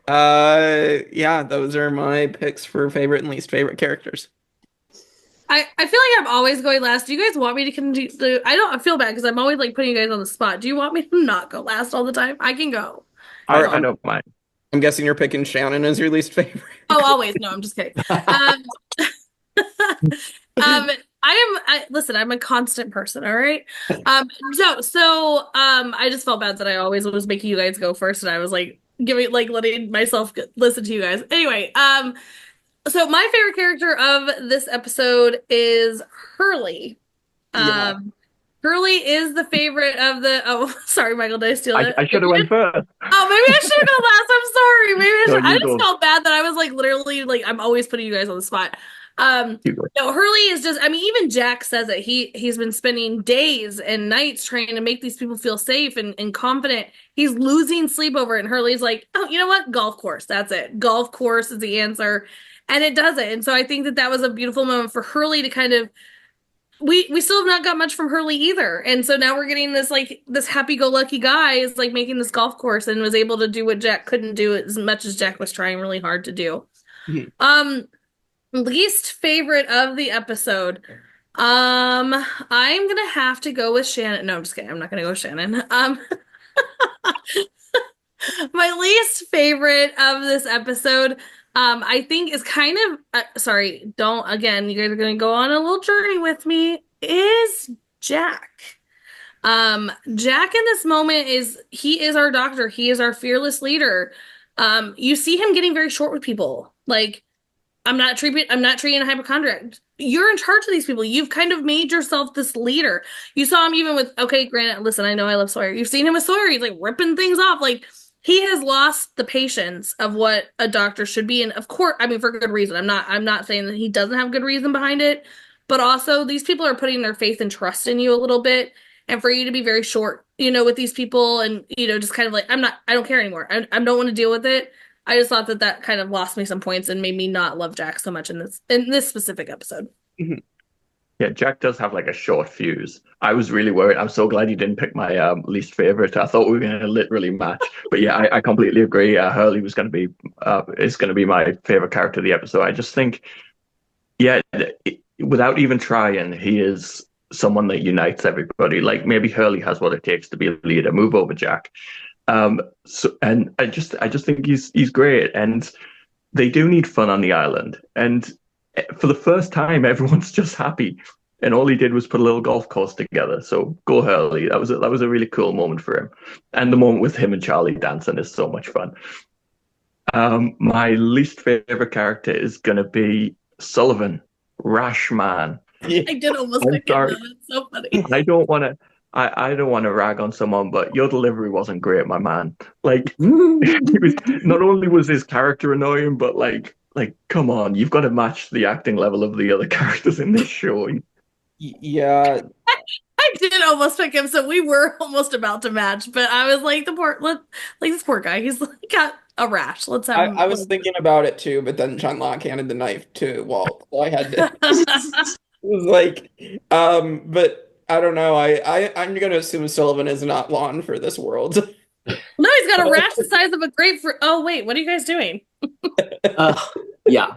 those are my picks for favorite and least favorite characters. I feel like I'm always going last. Do you guys want me to continue? I don't feel bad because I'm always like putting you guys on the spot. Do you want me to not go last all the time? I can go. I don't mind. I'm guessing you're picking Shannon as your least favorite. Oh, always. No, I'm just kidding. Listen, I'm a constant person, all right? I just felt bad that I always was making you guys go first, and I was like letting myself listen to you guys. Anyway, so my favorite character of this episode is Hurley. Hurley is the favorite of the. Oh, sorry, Michael. Did I steal it? I should have went first. Oh, maybe I should have gone last. I'm sorry. Maybe I should. No, I just felt bad that I was like literally like I'm always putting you guys on the spot. No, Hurley is just. I mean, even Jack says it. He's been spending days and nights trying to make these people feel safe and confident. He's losing sleep over it, and Hurley's like, oh, you know what? Golf course. That's it. Golf course is the answer, and it does it. And so I think that was a beautiful moment for Hurley to kind of. We still have not got much from Hurley either. And so now we're getting this happy-go-lucky guy is like making this golf course and was able to do what Jack couldn't do as much as Jack was trying really hard to do. Mm-hmm. Least favorite of the episode. I'm gonna have to go with Shannon. No, I'm just kidding. I'm not gonna go with Shannon. My least favorite of this episode, I think is kind of sorry, don't again, you guys are gonna go on a little journey with me, is Jack. Jack in this moment he is our doctor, he is our fearless leader. You see him getting very short with people. Like, I'm not treating a hypochondriac. You're in charge of these people. You've kind of made yourself this leader. You saw him even with, okay, granted, listen, I know I love Sawyer. You've seen him with Sawyer. He's like ripping things off. Like, he has lost the patience of what a doctor should be. And of course, I mean, for good reason. I'm not saying that he doesn't have good reason behind it, but also these people are putting their faith and trust in you a little bit. And for you to be very short, with these people and, just kind of like, I don't care anymore. I don't want to deal with it. I just thought that kind of lost me some points and made me not love Jack so much in this specific episode. Mm-hmm. Yeah, Jack does have like a short fuse. I was really worried. I'm so glad you didn't pick my least favorite. I thought we were going to literally match. But yeah, I completely agree. Hurley is going to be my favorite character of the episode. I just think, without even trying, he is someone that unites everybody. Like, maybe Hurley has what it takes to be a leader. Move over, Jack. And I just think he's great, and they do need fun on the island. And for the first time, everyone's just happy, and all he did was put a little golf course together. So go Hurley. That was a really cool moment for him, and the moment with him and Charlie dancing is so much fun. My least favorite character is gonna be Sullivan, Rash Man. I did almost pick him. It's so funny. I don't want to rag on someone, but your delivery wasn't great, my man. Like, not only was his character annoying, but like, come on, you've got to match the acting level of the other characters in this show. Yeah. I did almost pick him, so we were almost about to match, but I was like, this poor guy, he's got a rash. Let's have him. I was thinking about it too, but then John Locke handed the knife to Walt, so I had to. It was like, but. I don't know. I'm going to assume Sullivan is not Lon for this world. No, he's got a rash the size of a grapefruit. Oh, wait. What are you guys doing? Yeah.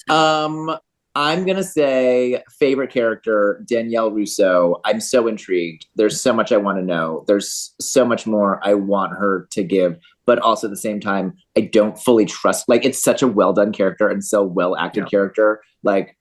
I'm going to say favorite character, Danielle Rousseau. I'm so intrigued. There's so much I want to know. There's so much more I want her to give. But also at the same time, I don't fully trust. Like, it's such a well done character and so well acted character. Like,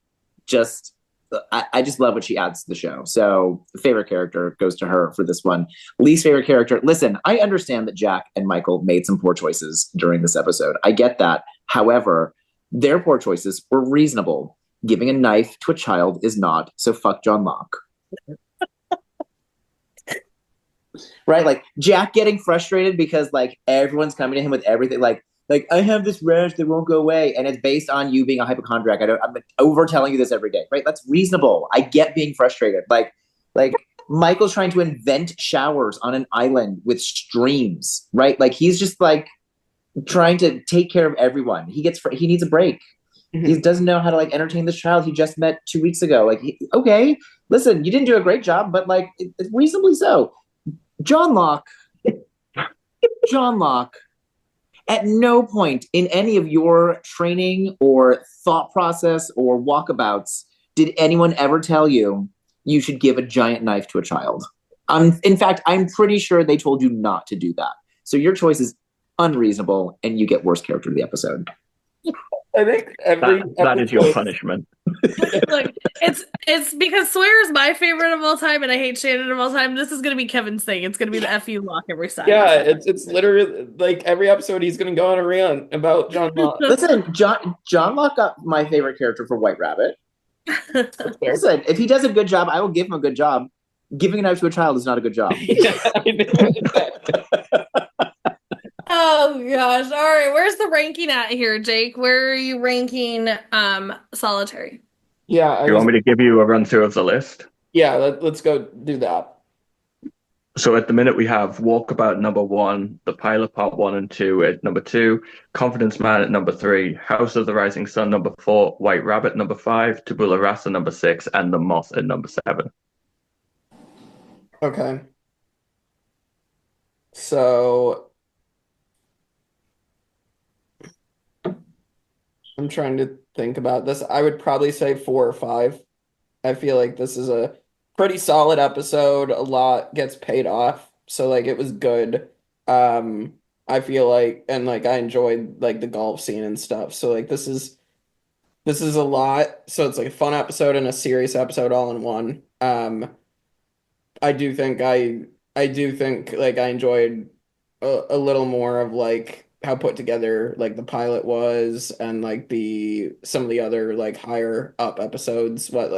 I just love what she adds to the show. So favorite character goes to her for this one. Least favorite character. Listen, I understand that Jack and Michael made some poor choices during this episode. I get that. However, their poor choices were reasonable. Giving a knife to a child is not. So fuck John Locke. Right? Like, Jack getting frustrated because like everyone's coming to him with everything. Like I have this rash that won't go away, and it's based on you being a hypochondriac. I'm over telling you this every day, right? That's reasonable. I get being frustrated. Like Michael's trying to invent showers on an island with streams, right? Like, he's just like trying to take care of everyone. He needs a break. Mm-hmm. He doesn't know how to like entertain this child he just met 2 weeks ago. Like, okay, listen, you didn't do a great job, but like it's reasonably so. John Locke. At no point in any of your training or thought process or walkabouts Did anyone ever tell you you should give a giant knife to a child? In fact, I'm pretty sure they told you not to do that. So your choice is unreasonable, and you get worst character of the episode. I think that is your punishment. Look, it's because Sawyer is my favorite of all time, and I hate Shannon of all time. This is gonna be Kevin's thing. It's gonna be the FU lock every time. Yeah, it's literally like every episode he's gonna go on a rant about John Locke. Listen, John Locke got my favorite character for White Rabbit. Listen, if he does a good job, I will give him a good job. Giving a knife to a child is not a good job. Oh gosh. All right. Where's the ranking at here, Jake? Where are you ranking Solitary? Yeah. You want me to give you a run through of the list? Yeah, let's go do that. So at the minute we have Walkabout number 1, The Pilot Part 1 and 2 at number 2, Confidence Man at number 3, House of the Rising Sun number 4, White Rabbit number 5, Tabula Rasa number 6, and The Moth at number 7. Okay. So I'm trying to think about this. I would probably say 4 or 5. I feel like this is a pretty solid episode. A lot gets paid off. So like it was good. I feel like, and like I enjoyed like the golf scene and stuff. So like this is a lot. So it's like a fun episode and a serious episode all in one. I do think like I enjoyed a little more of like how put together like the pilot was, and like some of the other like higher up episodes. What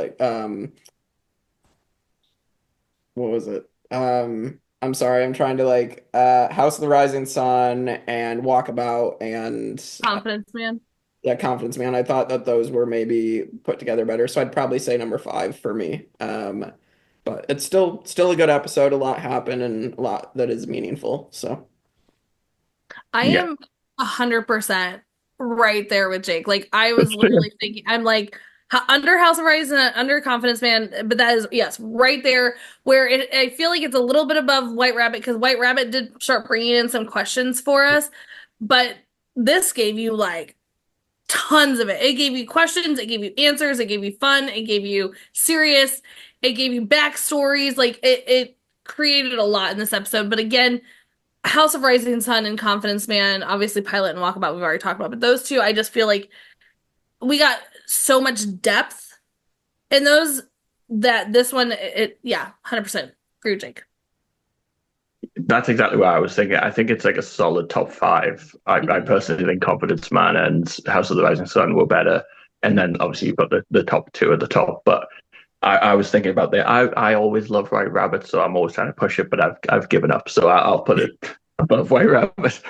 was it? I'm sorry, I'm trying to like House of the Rising Sun and Walkabout and Confidence Man. Yeah, Confidence Man. I thought that those were maybe put together better. So I'd probably say number 5 for me. But it's still a good episode. A lot happened and a lot that is meaningful. So I am 100% right there with Jake. Like I was literally thinking, I'm like under House of Rising, under Confidence Man, but that is yes, right there where I feel like it's a little bit above White Rabbit because White Rabbit did start bringing in some questions for us, but this gave you like tons of it. It gave you questions, it gave you answers, it gave you fun, it gave you serious, it gave you backstories. Like it created a lot in this episode. But again, House of Rising Sun and Confidence Man, obviously Pilot and Walkabout we've already talked about, but those two, I just feel like we got so much depth in those that this one, 100% agree with Jake. That's exactly what I was thinking. I think it's like a solid top 5. I personally think Confidence Man and House of the Rising Sun were better, and then obviously you've got the top 2 at the top. But I was thinking about that. I always love White Rabbit, so I'm always trying to push it, but I've given up. So I'll put it above White Rabbit.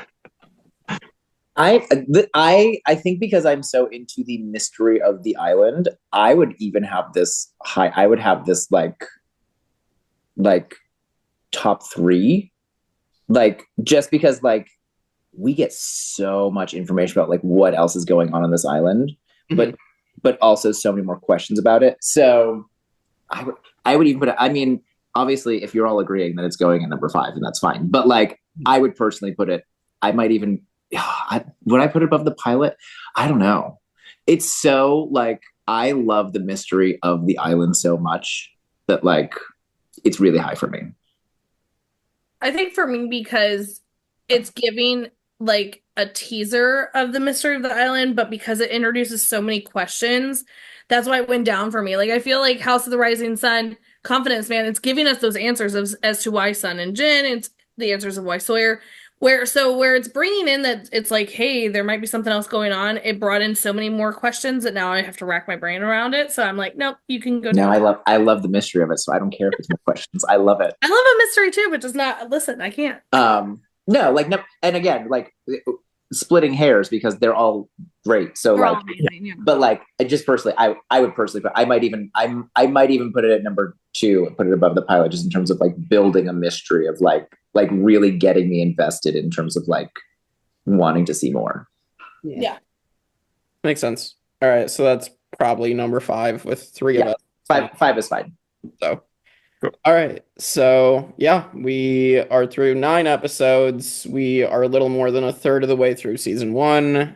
I think because I'm so into the mystery of the island, I would even have this high. I would have this like top 3, like just because like we get so much information about like what else is going on this island, but also so many more questions about it. So I would even put it. I mean, obviously, if you're all agreeing that it's going at number 5, and that's fine. But like, I would personally put it. I might even. Would I put it above the pilot? I don't know. It's so like I love the mystery of the island so much that like it's really high for me. I think for me, because it's giving like a teaser of the mystery of the island, but because it introduces so many questions, that's why it went down for me. Like I feel like House of the Rising Sun, Confidence Man, it's giving us those answers as to why Sun and Jin, it's the answers of why Sawyer. Where it's bringing in that it's like, hey, there might be something else going on. It brought in so many more questions that now I have to rack my brain around it. So I'm like, nope, you can go. No, I love the mystery of it, so I don't care if it's more questions. I love it. I love a mystery too, but just not. Listen, I can't. No, and again, like splitting hairs because they're all great. So They're like, all amazing, yeah. But like, just personally, I would personally put. I might even put it at number 2 and put it above the pilot, just in terms of like building a mystery of like really getting me invested in terms of like wanting to see more. Yeah. Makes sense. All right, so that's probably number 5 with 3 of us. 5 is fine. So, all right, so yeah, we are through 9 episodes. We are a little more than a third of the way through season 1.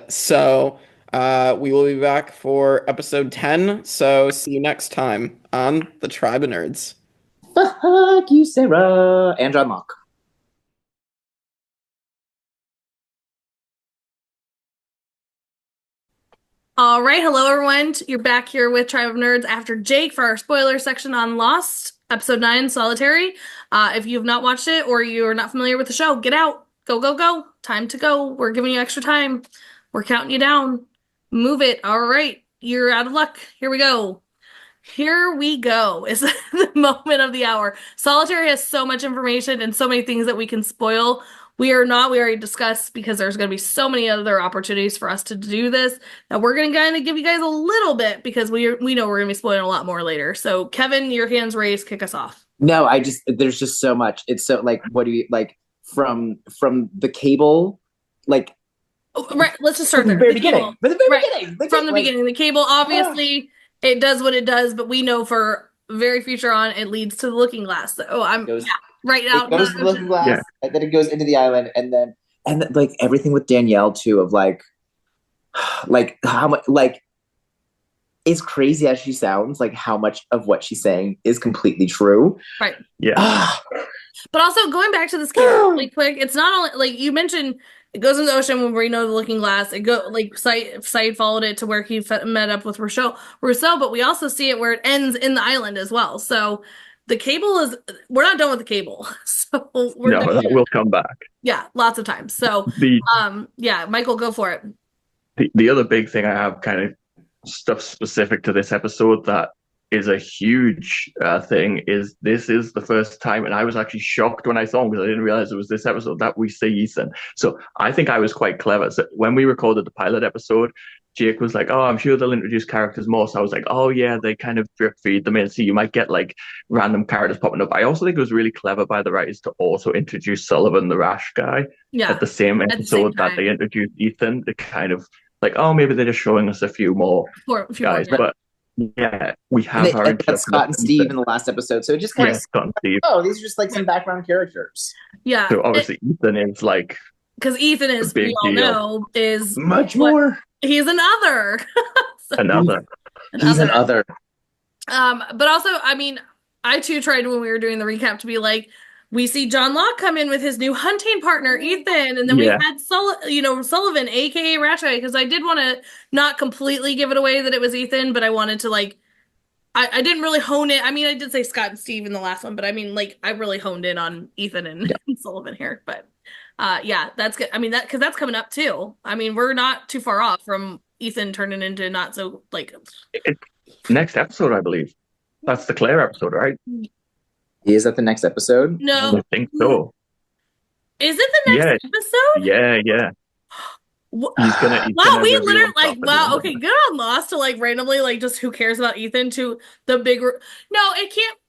So We will be back for episode 10. So see you next time on the Tribe of Nerds. Fuck you, Sarah. And John Locke. All right, hello everyone. You're back here with Tribe of Nerds after Jake for our spoiler section on Lost, episode 9, Solitary. If you have not watched it or you are not familiar with the show, get out. Go, go, go. Time to go. We're giving you extra time. We're counting you down. Move it. All right, you're out of luck. Here we go. Here we go is the moment of the hour. Solitary has so much information and so many things that we can spoil. We already discussed, because there's going to be so many other opportunities for us to do this, that we're going to kind of give you guys a little bit, because we know we're going to be spoiling a lot more later. So Kevin, your hand's raised, kick us off. No, there's just so much. It's so, like, what do you, like, from the cable, like, right, let's just start there. From the very beginning. From the beginning. The cable, obviously, it does what it does, but we know for very future on, it leads to the Looking Glass. So right now. It goes to the Looking Glass, and then it goes into the island, and then like everything with Danielle too, of like how much, like, as crazy as she sounds, like how much of what she's saying is completely true. Right. Yeah. But also, going back to this character really quick, it's not only, like you mentioned, it goes in the ocean when we know the Looking Glass. It go like Sayid followed it to where he met up with Rousseau, but we also see it where it ends in the island as well. So the cable we're not done with the cable. So that will come back. Yeah, lots of times. So Michael, go for it. The other big thing I have, kind of stuff specific to this episode that is a huge thing, is this is the first time, and I was actually shocked when I saw him, because I didn't realize it was this episode that we see Ethan. So I think I was quite clever. So when we recorded the pilot episode, Jake was like, oh, I'm sure they'll introduce characters more. So I was like, oh yeah, they kind of drip feed them in. So you might get like random characters popping up. I also think it was really clever by the writers to also introduce Sullivan, the rash guy, at the same episode that they introduced Ethan, to kind of like, oh, maybe they're just showing us a few more guys. But yeah, we have our Scott and Steve in the last episode. So it just kind of, Scott and Steve. Oh, these are just like some background characters. Yeah. So obviously Ethan is like, because Ethan is, we all know, is much more. He's another. He's an other. But also, I mean, I too tried when we were doing the recap to be like, we see John Locke come in with his new hunting partner, Ethan, and then we had Sullivan, aka Ratchet, because I did want to not completely give it away that it was Ethan, but I wanted to, like, I didn't really hone it. I mean, I did say Scott and Steve in the last one, but I mean, like, I really honed in on Ethan and Sullivan here. But that's good. I mean, because that's coming up too. I mean, we're not too far off from Ethan turning into not so, like, next episode, I believe. That's the Claire episode, right? Is that the next episode? No. I think so. Is it the next episode? Yeah. He's gonna we literally, like, wow, okay, good on Lost to, like, randomly, like, just who cares about Ethan to the bigger. No, it can't.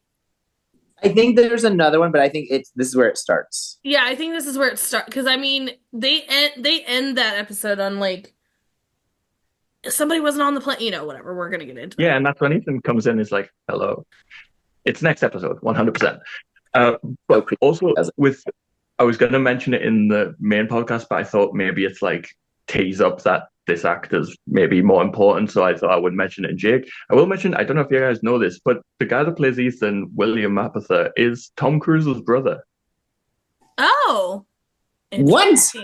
I think there's another one, but I think this is where it starts. Yeah, I think this is where it starts, because I mean, they end that episode on, like, somebody wasn't on the plane, whatever. We're gonna get into. Yeah, and that's when Ethan comes in and is like, hello. It's next episode, 100%. But also I was going to mention it in the main podcast, but I thought maybe it's like tease up that this actor's maybe more important, so I thought I would mention it in Jake. I will mention, I don't know if you guys know this, but the guy that plays Ethan, William Mapother, is Tom Cruise's brother. Oh. What? Yes.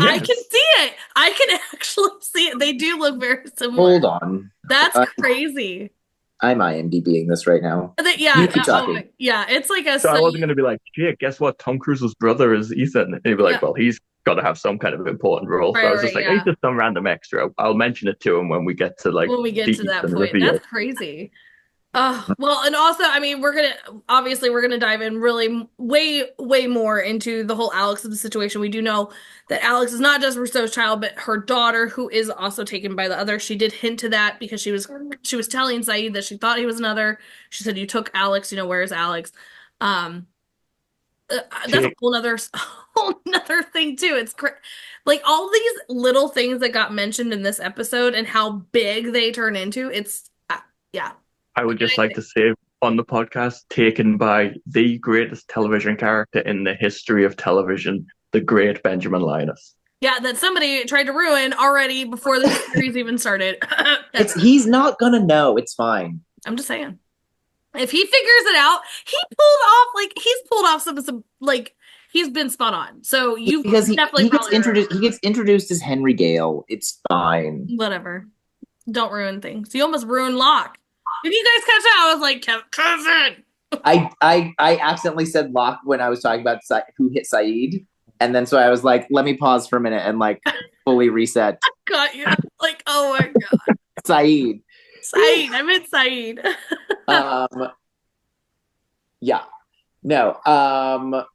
I can see it. I can actually see it. They do look very similar. Hold on. That's crazy. I'm IMDbing this right now. Yeah, you keep talking. It's like a. So I wasn't going to be like, Jake, guess what? Tom Cruise's brother is Ethan. And he'd be like, well, he's got to have some kind of important role. So I was just like, he's just some random extra. I'll mention it to him when we get to that point. Reveal. That's crazy. Well, and also, I mean, we're gonna dive in really way more into the whole Alex situation. We do know that Alex is not just Rousseau's child, but her daughter, who is also taken by the other. She did hint to that because she was telling Sayid that she thought he was another. She said, "You took Alex. Where's Alex?" That's a whole nother thing too. It's like all these little things that got mentioned in this episode and how big they turn into. It's I would just like to say on the podcast, taken by the greatest television character in the history of television, the great Benjamin Linus. Yeah, that somebody tried to ruin already before the series even started. He's not gonna know. It's fine. I'm just saying. If he figures it out, he's pulled off some like he's been spot on. So you definitely he gets introduced as Henry Gale. It's fine. Whatever. Don't ruin things. You almost ruined Locke. If you guys catch that, I was like, Kevin. I accidentally said Locke when I was talking about who hit Sayid, and then so I was like, let me pause for a minute and like fully reset. Got you. Like, oh my god. Sayid. I meant Sayid. Yeah. No.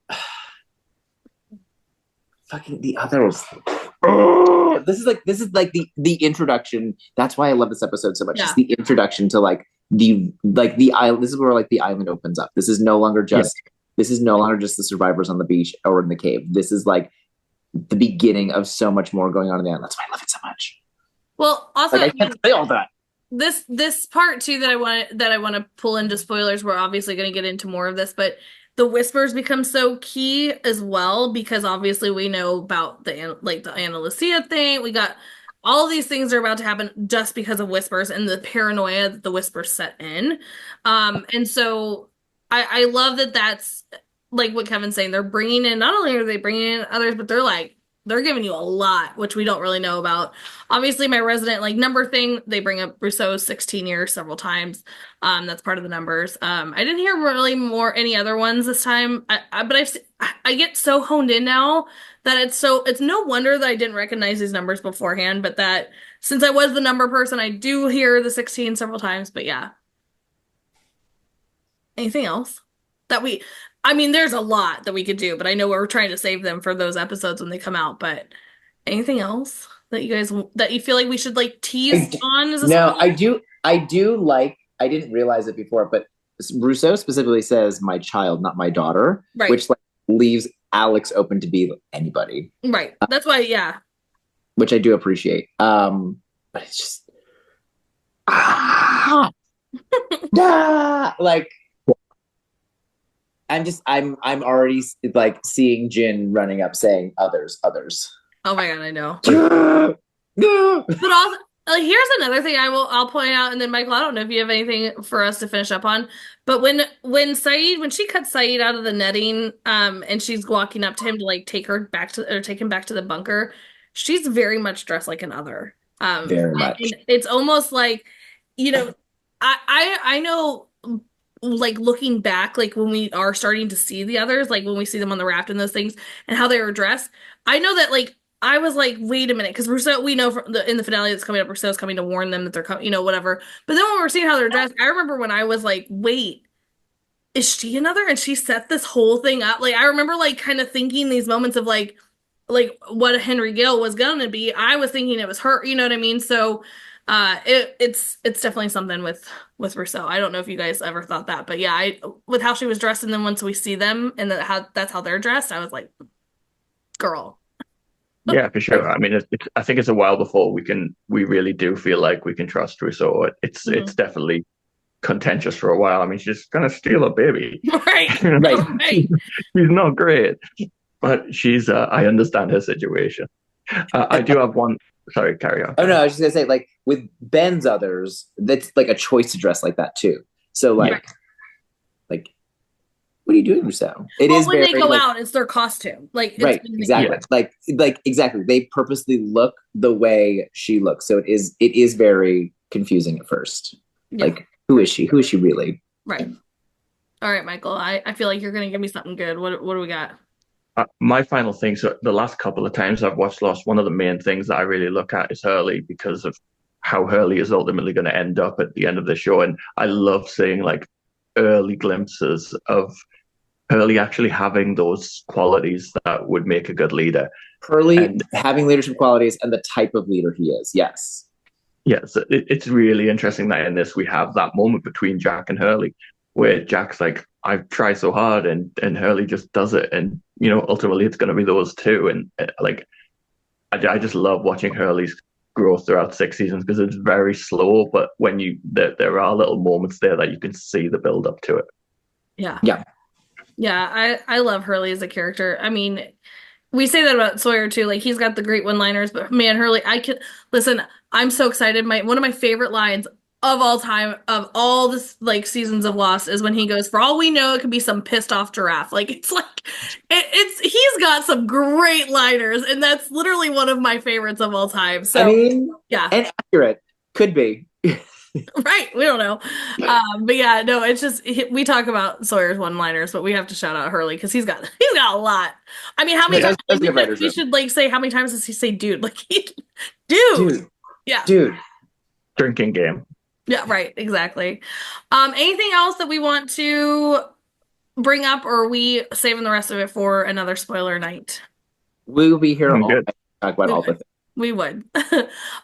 Fucking the others. This is like the introduction. That's why I love this episode so much. Yeah. It's the introduction to the island. This is where like the island opens up. This is no longer just the survivors on the beach or in the cave. This is like the beginning of so much more going on in the island. That's why I love it so much. Well, also like, I can't say all that. This part too that I want to pull into spoilers. We're obviously going to get into more of this, but the whispers become so key as well because obviously we know about the Ana Lucia thing. We got all these things are about to happen just because of whispers and the paranoia that the whispers set in. And so I love that that's like what Kevin's saying. They're bringing in, not only are they bringing in others, but they're giving you a lot, which we don't really know about. Obviously, my resident number thing, they bring up Rousseau's 16 years several times. That's part of the numbers. I didn't hear really any other ones this time. But I get so honed in now that it's no wonder that I didn't recognize these numbers beforehand. But that since I was the number person, I do hear the 16 several times. But yeah. Anything else there's a lot that we could do, but I know we're trying to save them for those episodes when they come out. But anything else that you feel like we should like tease on? I do like. I didn't realize it before, but Rousseau specifically says "my child," not "my daughter," right. Which like leaves Alex open to be anybody. Right. That's why, yeah. Which I do appreciate. But it's just like. I'm already like seeing Jin running up saying others. Oh my god, I know. But also, here's another thing I'll point out, and then Michael, I don't know if you have anything for us to finish up on, but when she cuts Sayid out of the netting, and she's walking up to him to like take him back to the bunker, she's very much dressed like an other. Very much. It's almost like, I know. Like looking back, like when we are starting to see the others, like when we see them on the raft and those things and how they were dressed, I know that like I was like, wait a minute, because Rousseau, we know in the finale that's coming up, Rousseau's coming to warn them that they're coming, whatever. But then when we're seeing how they're dressed, I remember when I was like, wait, is she another? And she set this whole thing up. Like I remember like kind of thinking these moments of like what a Henry Gale was gonna be. I was thinking it was her, you know what I mean? So it's definitely something with Rousseau. I don't know if you guys ever thought that, but yeah, with how she was dressed, and then once we see them and that's how they're dressed, I was like, girl. Yeah, for sure. I mean, I think it's a while before we really do feel like we can trust Rousseau. It's definitely contentious for a while. I mean, she's gonna steal a baby, right? She's not great, but she's. I understand her situation. I do have one. Sorry, carry on. Oh no, I was just gonna say, like with Ben's others, that's like a choice to dress like that too. So like, what are you doing, Rousseau? It is when they go out, it's their costume. Like right, exactly. Like exactly. They purposely look the way she looks, so it is very confusing at first. Yeah. Like, who is she? Who is she really? Right. All right, Michael. I feel like you're gonna give me something good. What do we got? My final thing, so the last couple of times I've watched Lost, one of the main things that I really look at is Hurley, because of how Hurley is ultimately going to end up at the end of the show. And I love seeing like early glimpses of Hurley actually having those qualities that would make a good leader. Hurley having leadership qualities and the type of leader he is. Yes. Yes. It's really interesting that in this we have that moment between Jack and Hurley where Jack's like, I've tried so hard, and Hurley just does it. And, ultimately it's going to be those two. And like, I just love watching Hurley's growth throughout 6 seasons because it's very slow, but when there are little moments there that you can see the build up to it. Yeah. I love Hurley as a character. I mean, we say that about Sawyer too. Like, he's got the great one-liners, but man, Hurley, listen. I'm so excited. One of my favorite lines of all time of all this like seasons of Lost is when he goes, "For all we know, it could be some pissed off giraffe." Like, it's like he's got some great liners, and that's literally one of my favorites of all time. So, I mean, yeah, and accurate could be. Right, we don't know, but yeah, no, it's just we talk about Sawyer's one-liners, but we have to shout out Hurley because he's got a lot. I mean, how many times we should like say how many times does he say "dude"? Like, dude, yeah, dude, drinking game. Yeah, right, exactly. Anything else that we want to bring up, or are we saving the rest of it for another spoiler night? We will be here all night to talk about all the things. We would.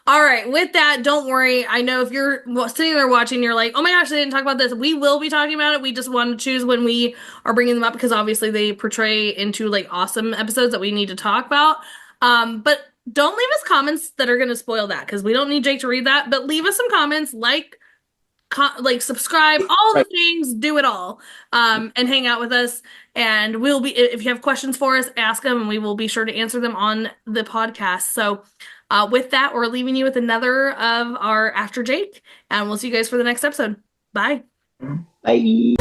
All right. With that, don't worry. I know if you're sitting there watching, you're like, oh my gosh, they didn't talk about this. We will be talking about it. We just want to choose when we are bringing them up because obviously they portray into like awesome episodes that we need to talk about. But don't leave us comments that are going to spoil that because we don't need Jake to read that. But leave us some comments, like subscribe, all the things, do it all, and hang out with us. And we'll be, if you have questions for us, ask them, and we will be sure to answer them on the podcast. So, with that, we're leaving you with another of our After Jake, and we'll see you guys for the next episode. Bye. Bye.